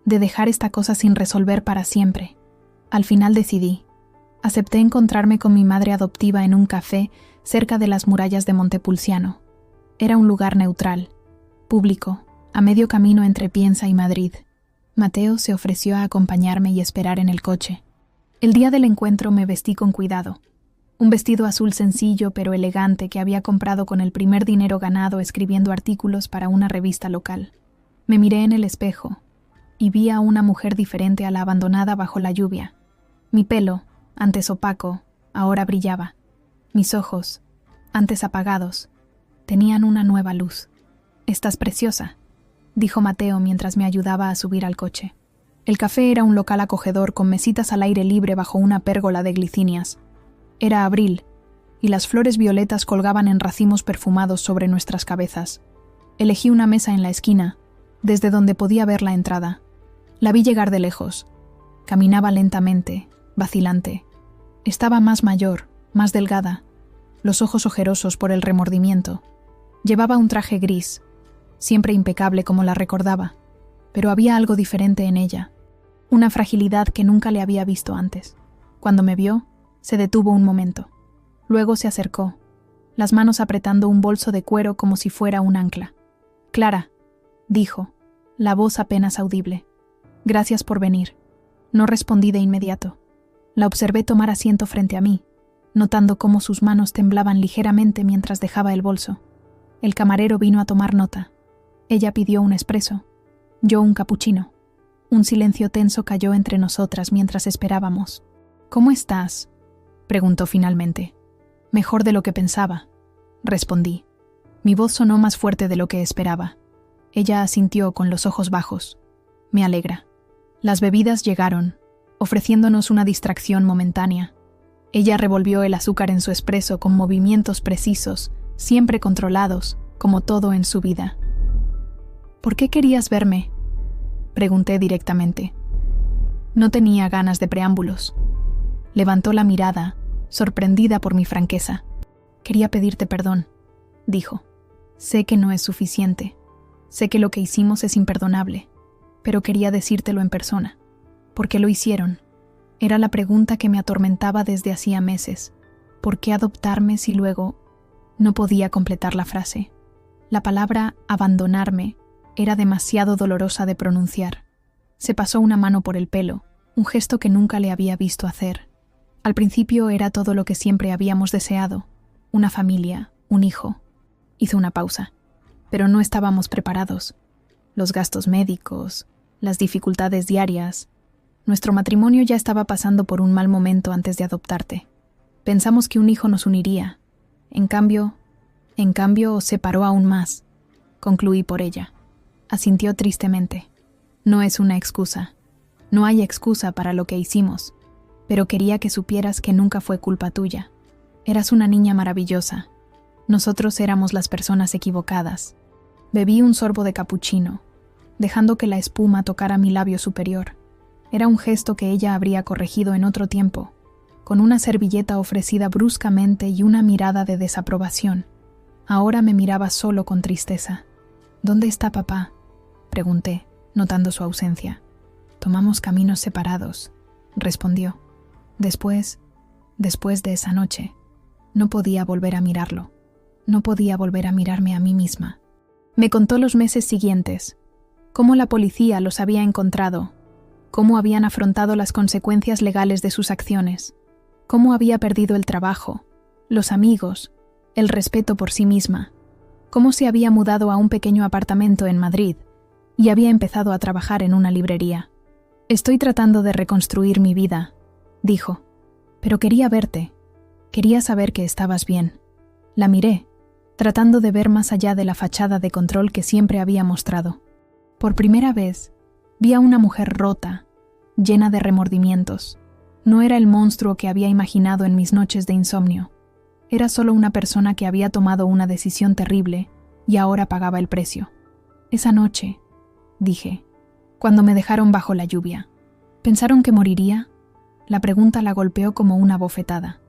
de dejar esta cosa sin resolver para siempre». Al final decidí. Acepté encontrarme con mi madre adoptiva en un café cerca de las murallas de Montepulciano. Era un lugar neutral, público, a medio camino entre Pienza y Madrid. Mateo se ofreció a acompañarme y esperar en el coche. El día del encuentro me vestí con cuidado. Un vestido azul sencillo pero elegante que había comprado con el primer dinero ganado escribiendo artículos para una revista local. Me miré en el espejo y vi a una mujer diferente a la abandonada bajo la lluvia. Mi pelo, antes opaco, ahora brillaba. Mis ojos, antes apagados, tenían una nueva luz. «Estás preciosa», dijo Mateo mientras me ayudaba a subir al coche. El café era un local acogedor con mesitas al aire libre bajo una pérgola de glicinias. Era abril, y las flores violetas colgaban en racimos perfumados sobre nuestras cabezas. Elegí una mesa en la esquina, desde donde podía ver la entrada. La vi llegar de lejos. Caminaba lentamente, vacilante. Estaba más mayor, más delgada, los ojos ojerosos por el remordimiento. Llevaba un traje gris, siempre impecable como la recordaba, pero había algo diferente en ella, una fragilidad que nunca le había visto antes. Cuando me vio, se detuvo un momento. Luego se acercó, las manos apretando un bolso de cuero como si fuera un ancla. «Clara», dijo, la voz apenas audible. «Gracias por venir». No respondí de inmediato. La observé tomar asiento frente a mí, notando cómo sus manos temblaban ligeramente mientras dejaba el bolso. El camarero vino a tomar nota. Ella pidió un espresso, yo un capuchino. Un silencio tenso cayó entre nosotras mientras esperábamos. «¿Cómo estás?», preguntó finalmente. «Mejor de lo que pensaba», respondí. Mi voz sonó más fuerte de lo que esperaba. Ella asintió con los ojos bajos. «Me alegra». Las bebidas llegaron, ofreciéndonos una distracción momentánea. Ella revolvió el azúcar en su espresso con movimientos precisos, siempre controlados, como todo en su vida. «¿Por qué querías verme?», pregunté directamente. No tenía ganas de preámbulos. Levantó la mirada, sorprendida por mi franqueza. «Quería pedirte perdón», dijo. «Sé que no es suficiente. Sé que lo que hicimos es imperdonable, pero quería decírtelo en persona». «¿Por qué lo hicieron?», era la pregunta que me atormentaba desde hacía meses. ¿Por qué adoptarme si luego...? No podía completar la frase. La palabra abandonarme era demasiado dolorosa de pronunciar. Se pasó una mano por el pelo, un gesto que nunca le había visto hacer. Al principio era todo lo que siempre habíamos deseado, una familia, un hijo. Hizo una pausa, pero no estábamos preparados. Los gastos médicos, las dificultades diarias. Nuestro matrimonio ya estaba pasando por un mal momento antes de adoptarte. Pensamos que un hijo nos uniría. En cambio, os separó aún más. Concluí por ella. Asintió tristemente. No es una excusa. No hay excusa para lo que hicimos, pero quería que supieras que nunca fue culpa tuya. Eras una niña maravillosa. Nosotros éramos las personas equivocadas. Bebí un sorbo de capuchino, dejando que la espuma tocara mi labio superior. Era un gesto que ella habría corregido en otro tiempo, con una servilleta ofrecida bruscamente y una mirada de desaprobación. Ahora me miraba solo con tristeza. «¿Dónde está papá?», pregunté, notando su ausencia. «Tomamos caminos separados», respondió. Después de esa noche, no podía volver a mirarlo. No podía volver a mirarme a mí misma. Me contó los meses siguientes, cómo la policía los había encontrado, cómo habían afrontado las consecuencias legales de sus acciones, cómo había perdido el trabajo, los amigos, el respeto por sí misma, cómo se había mudado a un pequeño apartamento en Madrid y había empezado a trabajar en una librería. Estoy tratando de reconstruir mi vida, dijo, pero quería verte, quería saber que estabas bien. La miré, tratando de ver más allá de la fachada de control que siempre había mostrado. Por primera vez, vi a una mujer rota, llena de remordimientos. No era el monstruo que había imaginado en mis noches de insomnio. Era solo una persona que había tomado una decisión terrible y ahora pagaba el precio. Esa noche, dije, cuando me dejaron bajo la lluvia, ¿pensaron que moriría? La pregunta la golpeó como una bofetada.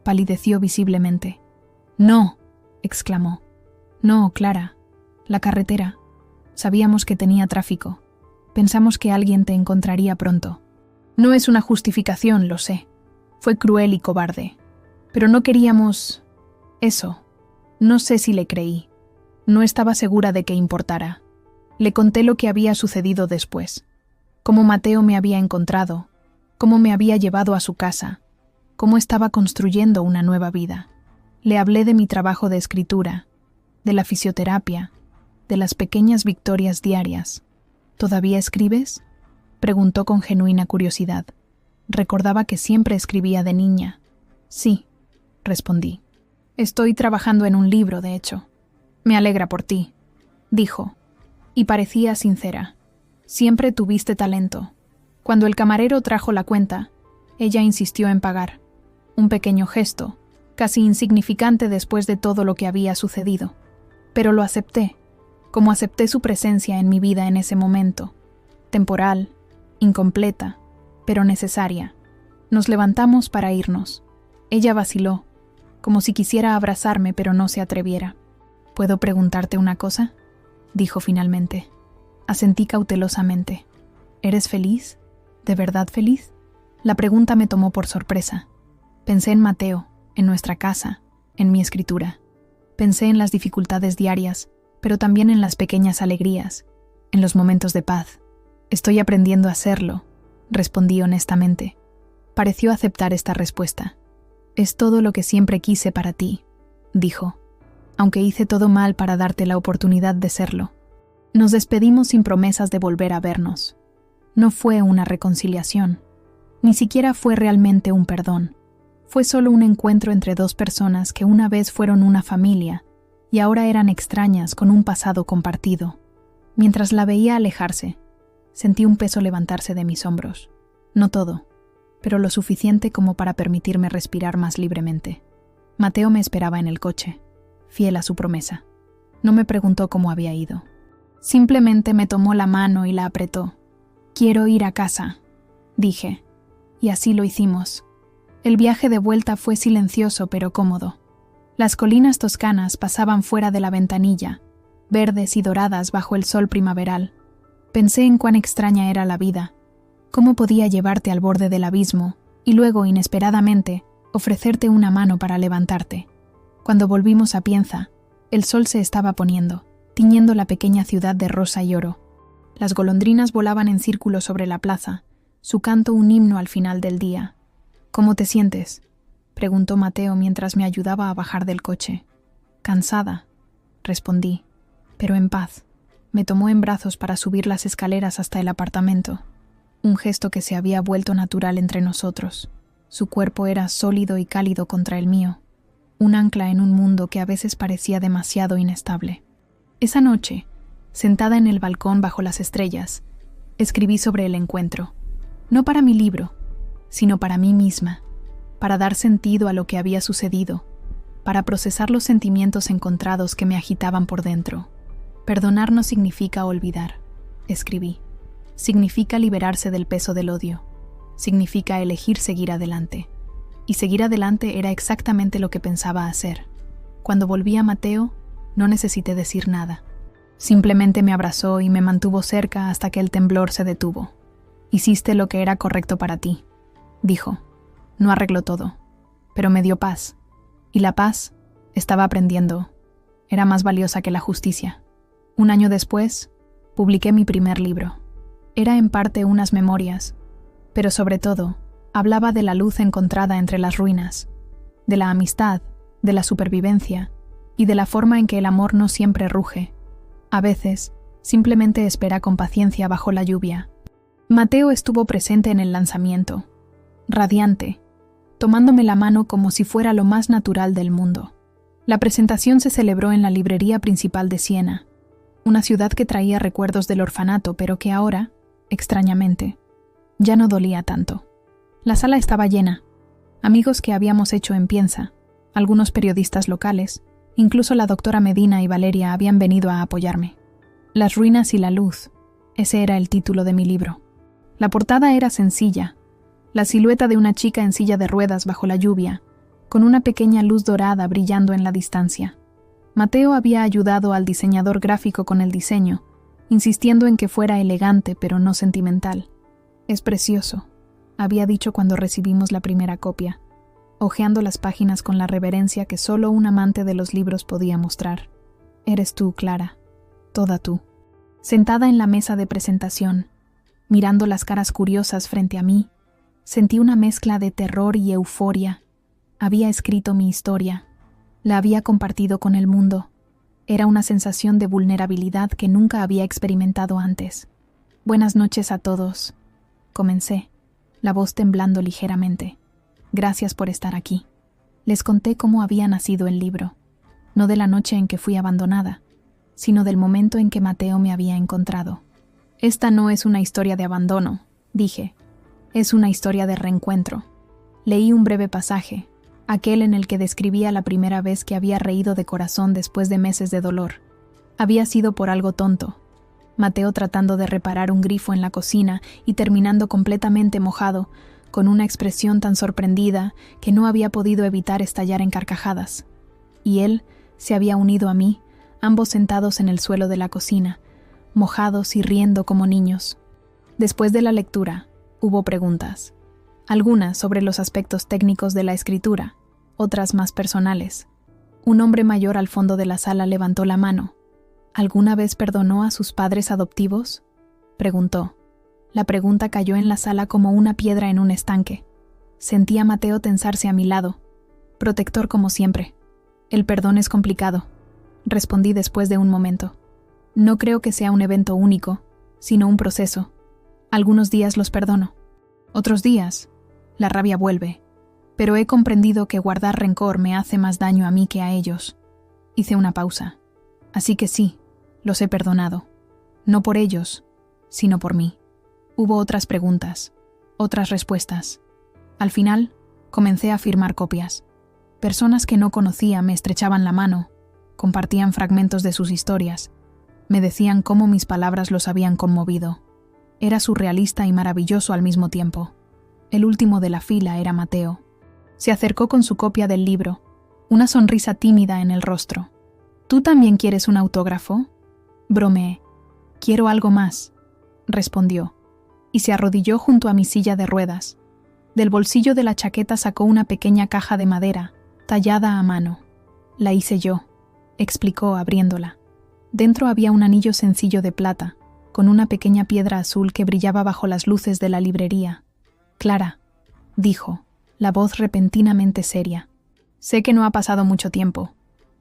Palideció visiblemente. «No», exclamó. «No, Clara. La carretera. Sabíamos que tenía tráfico. Pensamos que alguien te encontraría pronto. No es una justificación, lo sé. Fue cruel y cobarde. Pero no queríamos... eso. No sé si le creí. No estaba segura de que importara. Le conté lo que había sucedido después. Cómo Mateo me había encontrado, cómo me había llevado a su casa, cómo estaba construyendo una nueva vida. Le hablé de mi trabajo de escritura, de la fisioterapia, de las pequeñas victorias diarias. ¿Todavía escribes?, preguntó con genuina curiosidad. Recordaba que siempre escribía de niña. Sí, respondí. Estoy trabajando en un libro, de hecho. Me alegra por ti, dijo, y parecía sincera. Siempre tuviste talento. Cuando el camarero trajo la cuenta, ella insistió en pagar. Un pequeño gesto, casi insignificante después de todo lo que había sucedido. Pero lo acepté, como acepté su presencia en mi vida en ese momento. Temporal, incompleta, pero necesaria. Nos levantamos para irnos. Ella vaciló, como si quisiera abrazarme pero no se atreviera. ¿Puedo preguntarte una cosa?, dijo finalmente. Asentí cautelosamente. ¿Eres feliz? ¿De verdad feliz? La pregunta me tomó por sorpresa. Pensé en Mateo, en nuestra casa, en mi escritura. Pensé en las dificultades diarias, pero también en las pequeñas alegrías, en los momentos de paz. Estoy aprendiendo a serlo, respondí honestamente. Pareció aceptar esta respuesta. Es todo lo que siempre quise para ti, dijo, aunque hice todo mal para darte la oportunidad de serlo. Nos despedimos sin promesas de volver a vernos. No fue una reconciliación, ni siquiera fue realmente un perdón. Fue solo un encuentro entre dos personas que una vez fueron una familia y ahora eran extrañas con un pasado compartido. Mientras la veía alejarse, sentí un peso levantarse de mis hombros. No todo, pero lo suficiente como para permitirme respirar más libremente. Mateo me esperaba en el coche, fiel a su promesa. No me preguntó cómo había ido. Simplemente me tomó la mano y la apretó. «Quiero ir a casa», dije, y así lo hicimos. El viaje de vuelta fue silencioso pero cómodo. Las colinas toscanas pasaban fuera de la ventanilla, verdes y doradas bajo el sol primaveral. Pensé en cuán extraña era la vida, cómo podía llevarte al borde del abismo y luego, inesperadamente, ofrecerte una mano para levantarte. Cuando volvimos a Pienza, el sol se estaba poniendo, tiñendo la pequeña ciudad de rosa y oro. Las golondrinas volaban en círculo sobre la plaza, su canto un himno al final del día. «¿Cómo te sientes?», preguntó Mateo mientras me ayudaba a bajar del coche. «Cansada», respondí, pero en paz. Me tomó en brazos para subir las escaleras hasta el apartamento, un gesto que se había vuelto natural entre nosotros. Su cuerpo era sólido y cálido contra el mío, un ancla en un mundo que a veces parecía demasiado inestable. Esa noche, sentada en el balcón bajo las estrellas, escribí sobre el encuentro, no para mi libro, sino para mí misma, para dar sentido a lo que había sucedido, para procesar los sentimientos encontrados que me agitaban por dentro. Perdonar no significa olvidar, escribí. Significa liberarse del peso del odio. Significa elegir seguir adelante. Y seguir adelante era exactamente lo que pensaba hacer. Cuando volví a Mateo, no necesité decir nada. Simplemente me abrazó y me mantuvo cerca hasta que el temblor se detuvo. Hiciste lo que era correcto para ti, dijo. No arregló todo, pero me dio paz. Y la paz, estaba aprendiendo, era más valiosa que la justicia. Un año después, publiqué mi primer libro. Era en parte unas memorias, pero sobre todo, hablaba de la luz encontrada entre las ruinas, de la amistad, de la supervivencia y de la forma en que el amor no siempre ruge. A veces, simplemente espera con paciencia bajo la lluvia. Mateo estuvo presente en el lanzamiento, radiante, tomándome la mano como si fuera lo más natural del mundo. La presentación se celebró en la librería principal de Siena, una ciudad que traía recuerdos del orfanato, pero que ahora, extrañamente, ya no dolía tanto. La sala estaba llena, amigos que habíamos hecho en Piensa, algunos periodistas locales, incluso la doctora Medina y Valeria habían venido a apoyarme. Las ruinas y la luz, ese era el título de mi libro. La portada era sencilla, la silueta de una chica en silla de ruedas bajo la lluvia, con una pequeña luz dorada brillando en la distancia. Mateo había ayudado al diseñador gráfico con el diseño, insistiendo en que fuera elegante pero no sentimental. «Es precioso», había dicho cuando recibimos la primera copia, hojeando las páginas con la reverencia que solo un amante de los libros podía mostrar. «Eres tú, Clara, toda tú». Sentada en la mesa de presentación, mirando las caras curiosas frente a mí, sentí una mezcla de terror y euforia. Había escrito mi historia, la había compartido con el mundo. Era una sensación de vulnerabilidad que nunca había experimentado antes. «Buenas noches a todos», comencé, la voz temblando ligeramente. «Gracias por estar aquí». Les conté cómo había nacido el libro, no de la noche en que fui abandonada, sino del momento en que Mateo me había encontrado. «Esta no es una historia de abandono», dije. «Es una historia de reencuentro». Leí un breve pasaje, aquel en el que describía la primera vez que había reído de corazón después de meses de dolor. Había sido por algo tonto. Mateo tratando de reparar un grifo en la cocina y terminando completamente mojado, con una expresión tan sorprendida que no había podido evitar estallar en carcajadas. Y él se había unido a mí, ambos sentados en el suelo de la cocina, mojados y riendo como niños. Después de la lectura, hubo preguntas. Algunas sobre los aspectos técnicos de la escritura, otras más personales. Un hombre mayor al fondo de la sala levantó la mano. ¿Alguna vez perdonó a sus padres adoptivos?, preguntó. La pregunta cayó en la sala como una piedra en un estanque. Sentí a Mateo tensarse a mi lado, protector como siempre. «El perdón es complicado», respondí después de un momento. «No creo que sea un evento único, sino un proceso. Algunos días los perdono. Otros días, la rabia vuelve. Pero he comprendido que guardar rencor me hace más daño a mí que a ellos». Hice una pausa. «Así que sí, los he perdonado. No por ellos, sino por mí». Hubo otras preguntas, otras respuestas. Al final, comencé a firmar copias. Personas que no conocía me estrechaban la mano, compartían fragmentos de sus historias, me decían cómo mis palabras los habían conmovido. Era surrealista y maravilloso al mismo tiempo. El último de la fila era Mateo. Se acercó con su copia del libro, una sonrisa tímida en el rostro. «¿Tú también quieres un autógrafo?», bromeé. «Quiero algo más», respondió, y se arrodilló junto a mi silla de ruedas. Del bolsillo de la chaqueta sacó una pequeña caja de madera, tallada a mano. «La hice yo», explicó abriéndola. Dentro había un anillo sencillo de plata, con una pequeña piedra azul que brillaba bajo las luces de la librería. «Clara», dijo, la voz repentinamente seria. «Sé que no ha pasado mucho tiempo,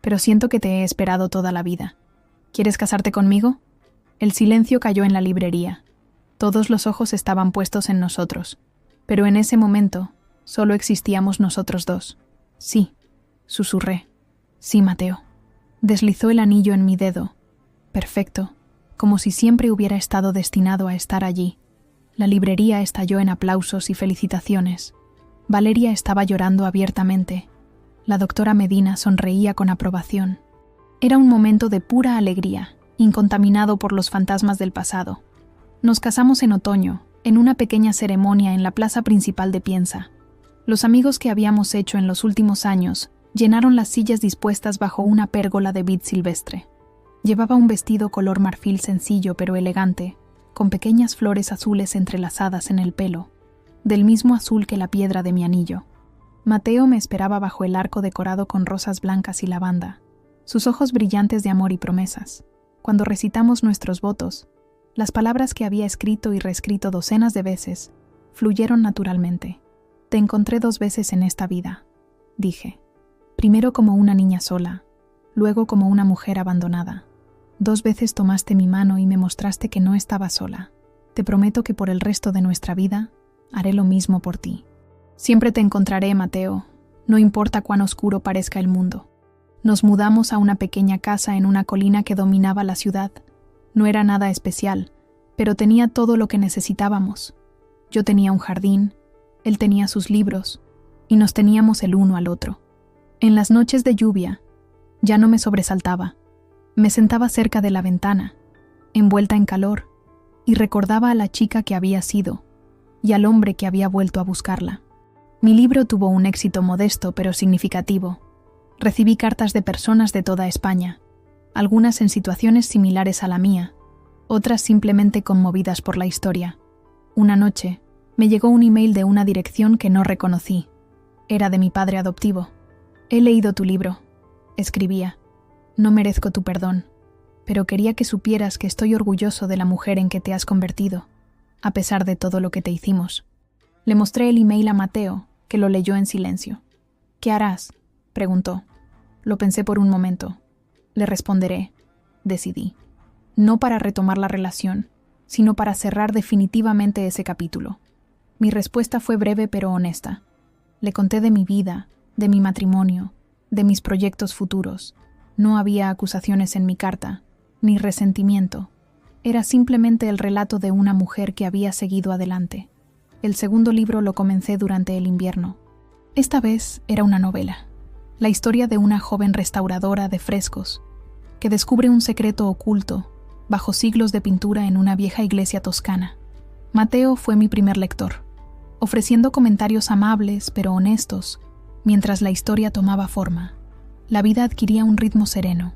pero siento que te he esperado toda la vida. ¿Quieres casarte conmigo?». El silencio cayó en la librería. Todos los ojos estaban puestos en nosotros, pero en ese momento solo existíamos nosotros dos. «Sí», susurré. «Sí, Mateo». Deslizó el anillo en mi dedo. Perfecto, como si siempre hubiera estado destinado a estar allí. La librería estalló en aplausos y felicitaciones. Valeria estaba llorando abiertamente. La doctora Medina sonreía con aprobación. Era un momento de pura alegría, incontaminado por los fantasmas del pasado. Nos casamos en otoño, en una pequeña ceremonia en la plaza principal de Piensa. Los amigos que habíamos hecho en los últimos años llenaron las sillas dispuestas bajo una pérgola de vid silvestre. Llevaba un vestido color marfil sencillo pero elegante, con pequeñas flores azules entrelazadas en el pelo. del mismo azul que la piedra de mi anillo. Mateo me esperaba bajo el arco decorado con rosas blancas y lavanda, sus ojos brillantes de amor y promesas. Cuando recitamos nuestros votos, las palabras que había escrito y reescrito docenas de veces fluyeron naturalmente. Te encontré 2 veces en esta vida, dije. Primero como una niña sola, luego como una mujer abandonada. 2 veces tomaste mi mano y me mostraste que no estaba sola. Te prometo que por el resto de nuestra vida haré lo mismo por ti. Siempre te encontraré, Mateo, no importa cuán oscuro parezca el mundo. Nos mudamos a una pequeña casa en una colina que dominaba la ciudad. No era nada especial, pero tenía todo lo que necesitábamos. Yo tenía un jardín, él tenía sus libros, y nos teníamos el uno al otro. En las noches de lluvia, ya no me sobresaltaba. Me sentaba cerca de la ventana, envuelta en calor, y recordaba a la chica que había sido, y al hombre que había vuelto a buscarla. Mi libro tuvo un éxito modesto pero significativo. Recibí cartas de personas de toda España, algunas en situaciones similares a la mía, otras simplemente conmovidas por la historia. Una noche, me llegó un email de una dirección que no reconocí. Era de mi padre adoptivo. He leído tu libro, escribía. No merezco tu perdón, pero quería que supieras que estoy orgulloso de la mujer en que te has convertido, a pesar de todo lo que te hicimos. Le mostré el email a Mateo, que lo leyó en silencio. ¿Qué harás?, preguntó. Lo pensé por un momento. Le responderé, decidí. No para retomar la relación, sino para cerrar definitivamente ese capítulo. Mi respuesta fue breve pero honesta. Le conté de mi vida, de mi matrimonio, de mis proyectos futuros. No había acusaciones en mi carta, ni resentimiento. Era simplemente el relato de una mujer que había seguido adelante. El segundo libro lo comencé durante el invierno. Esta vez era una novela. La historia de una joven restauradora de frescos que descubre un secreto oculto bajo siglos de pintura en una vieja iglesia toscana. Mateo fue mi primer lector, ofreciendo comentarios amables pero honestos mientras la historia tomaba forma. La vida adquiría un ritmo sereno.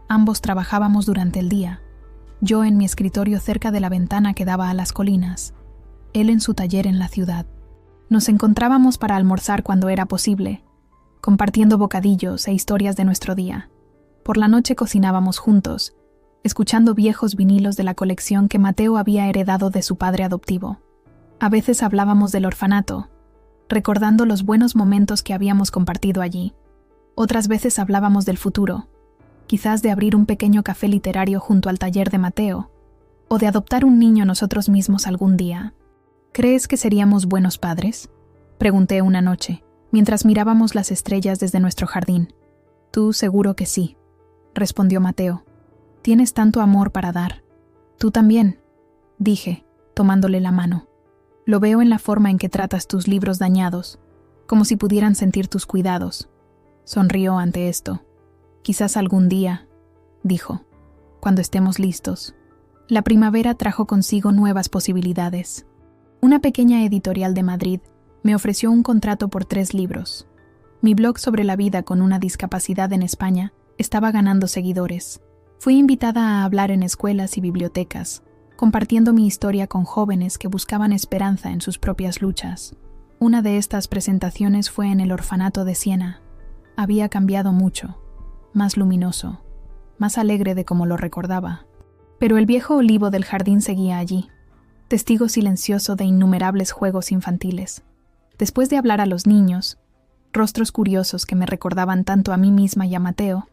Ambos trabajábamos durante el día, yo en mi escritorio cerca de la ventana que daba a las colinas, él en su taller en la ciudad. Nos encontrábamos para almorzar cuando era posible, compartiendo bocadillos e historias de nuestro día. Por la noche cocinábamos juntos, escuchando viejos vinilos de la colección que Mateo había heredado de su padre adoptivo. A veces hablábamos del orfanato, recordando los buenos momentos que habíamos compartido allí. Otras veces hablábamos del futuro, quizás de abrir un pequeño café literario junto al taller de Mateo, o de adoptar un niño nosotros mismos algún día. ¿Crees que seríamos buenos padres?, pregunté una noche, mientras mirábamos las estrellas desde nuestro jardín. Tú seguro que sí, respondió Mateo. Tienes tanto amor para dar. Tú también, dije, tomándole la mano. Lo veo en la forma en que tratas tus libros dañados, como si pudieran sentir tus cuidados. Sonrió ante esto. Quizás algún día, dijo, cuando estemos listos. La primavera trajo consigo nuevas posibilidades. Una pequeña editorial de Madrid me ofreció un contrato por 3 libros. Mi blog sobre la vida con una discapacidad en España estaba ganando seguidores. Fui invitada a hablar en escuelas y bibliotecas, compartiendo mi historia con jóvenes que buscaban esperanza en sus propias luchas. Una de estas presentaciones fue en el orfanato de Siena. Había cambiado mucho, más luminoso, más alegre de como lo recordaba. Pero el viejo olivo del jardín seguía allí, testigo silencioso de innumerables juegos infantiles. Después de hablar a los niños, rostros curiosos que me recordaban tanto a mí misma y a Mateo,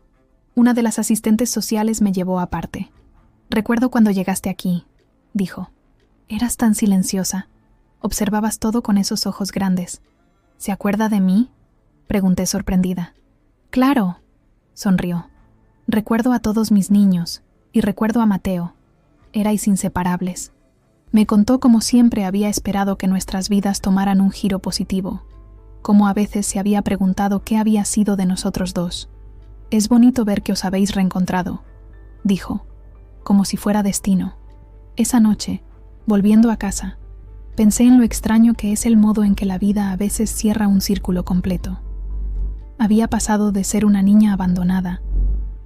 una de las asistentes sociales me llevó aparte. Recuerdo cuando llegaste aquí, dijo. Eras tan silenciosa. Observabas todo con esos ojos grandes. ¿Se acuerda de mí?, pregunté sorprendida. Claro, sonrió. Recuerdo a todos mis niños y recuerdo a Mateo. Erais inseparables. Me contó cómo siempre había esperado que nuestras vidas tomaran un giro positivo, cómo a veces se había preguntado qué había sido de nosotros dos. Es bonito ver que os habéis reencontrado, dijo, como si fuera destino. Esa noche, volviendo a casa, pensé en lo extraño que es el modo en que la vida a veces cierra un círculo completo. Había pasado de ser una niña abandonada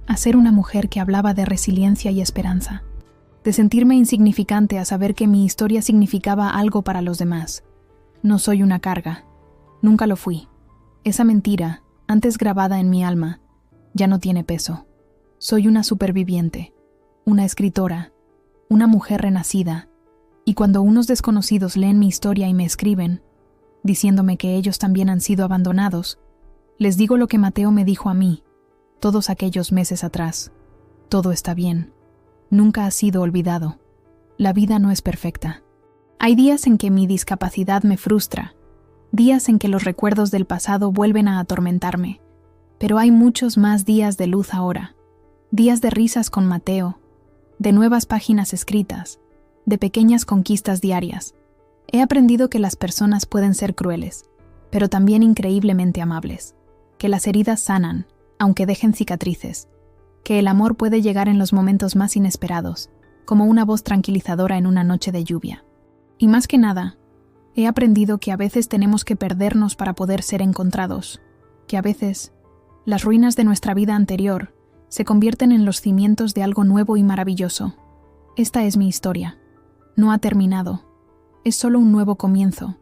a ser una mujer que hablaba de resiliencia y esperanza, de sentirme insignificante a saber que mi historia significaba algo para los demás. No soy una carga. Nunca lo fui. Esa mentira, antes grabada en mi alma, ya no tiene peso. Soy una superviviente, una escritora, una mujer renacida, y cuando unos desconocidos leen mi historia y me escriben, diciéndome que ellos también han sido abandonados, les digo lo que Mateo me dijo a mí, todos aquellos meses atrás. Todo está bien. Nunca ha sido olvidado. La vida no es perfecta. Hay días en que mi discapacidad me frustra, días en que los recuerdos del pasado vuelven a atormentarme, pero hay muchos más días de luz ahora, días de risas con Mateo, de nuevas páginas escritas, de pequeñas conquistas diarias. He aprendido que las personas pueden ser crueles, pero también increíblemente amables, que las heridas sanan, aunque dejen cicatrices, que el amor puede llegar en los momentos más inesperados, como una voz tranquilizadora en una noche de lluvia. Y más que nada, he aprendido que a veces tenemos que perdernos para poder ser encontrados, que a veces las ruinas de nuestra vida anterior se convierten en los cimientos de algo nuevo y maravilloso. Esta es mi historia. No ha terminado. Es solo un nuevo comienzo.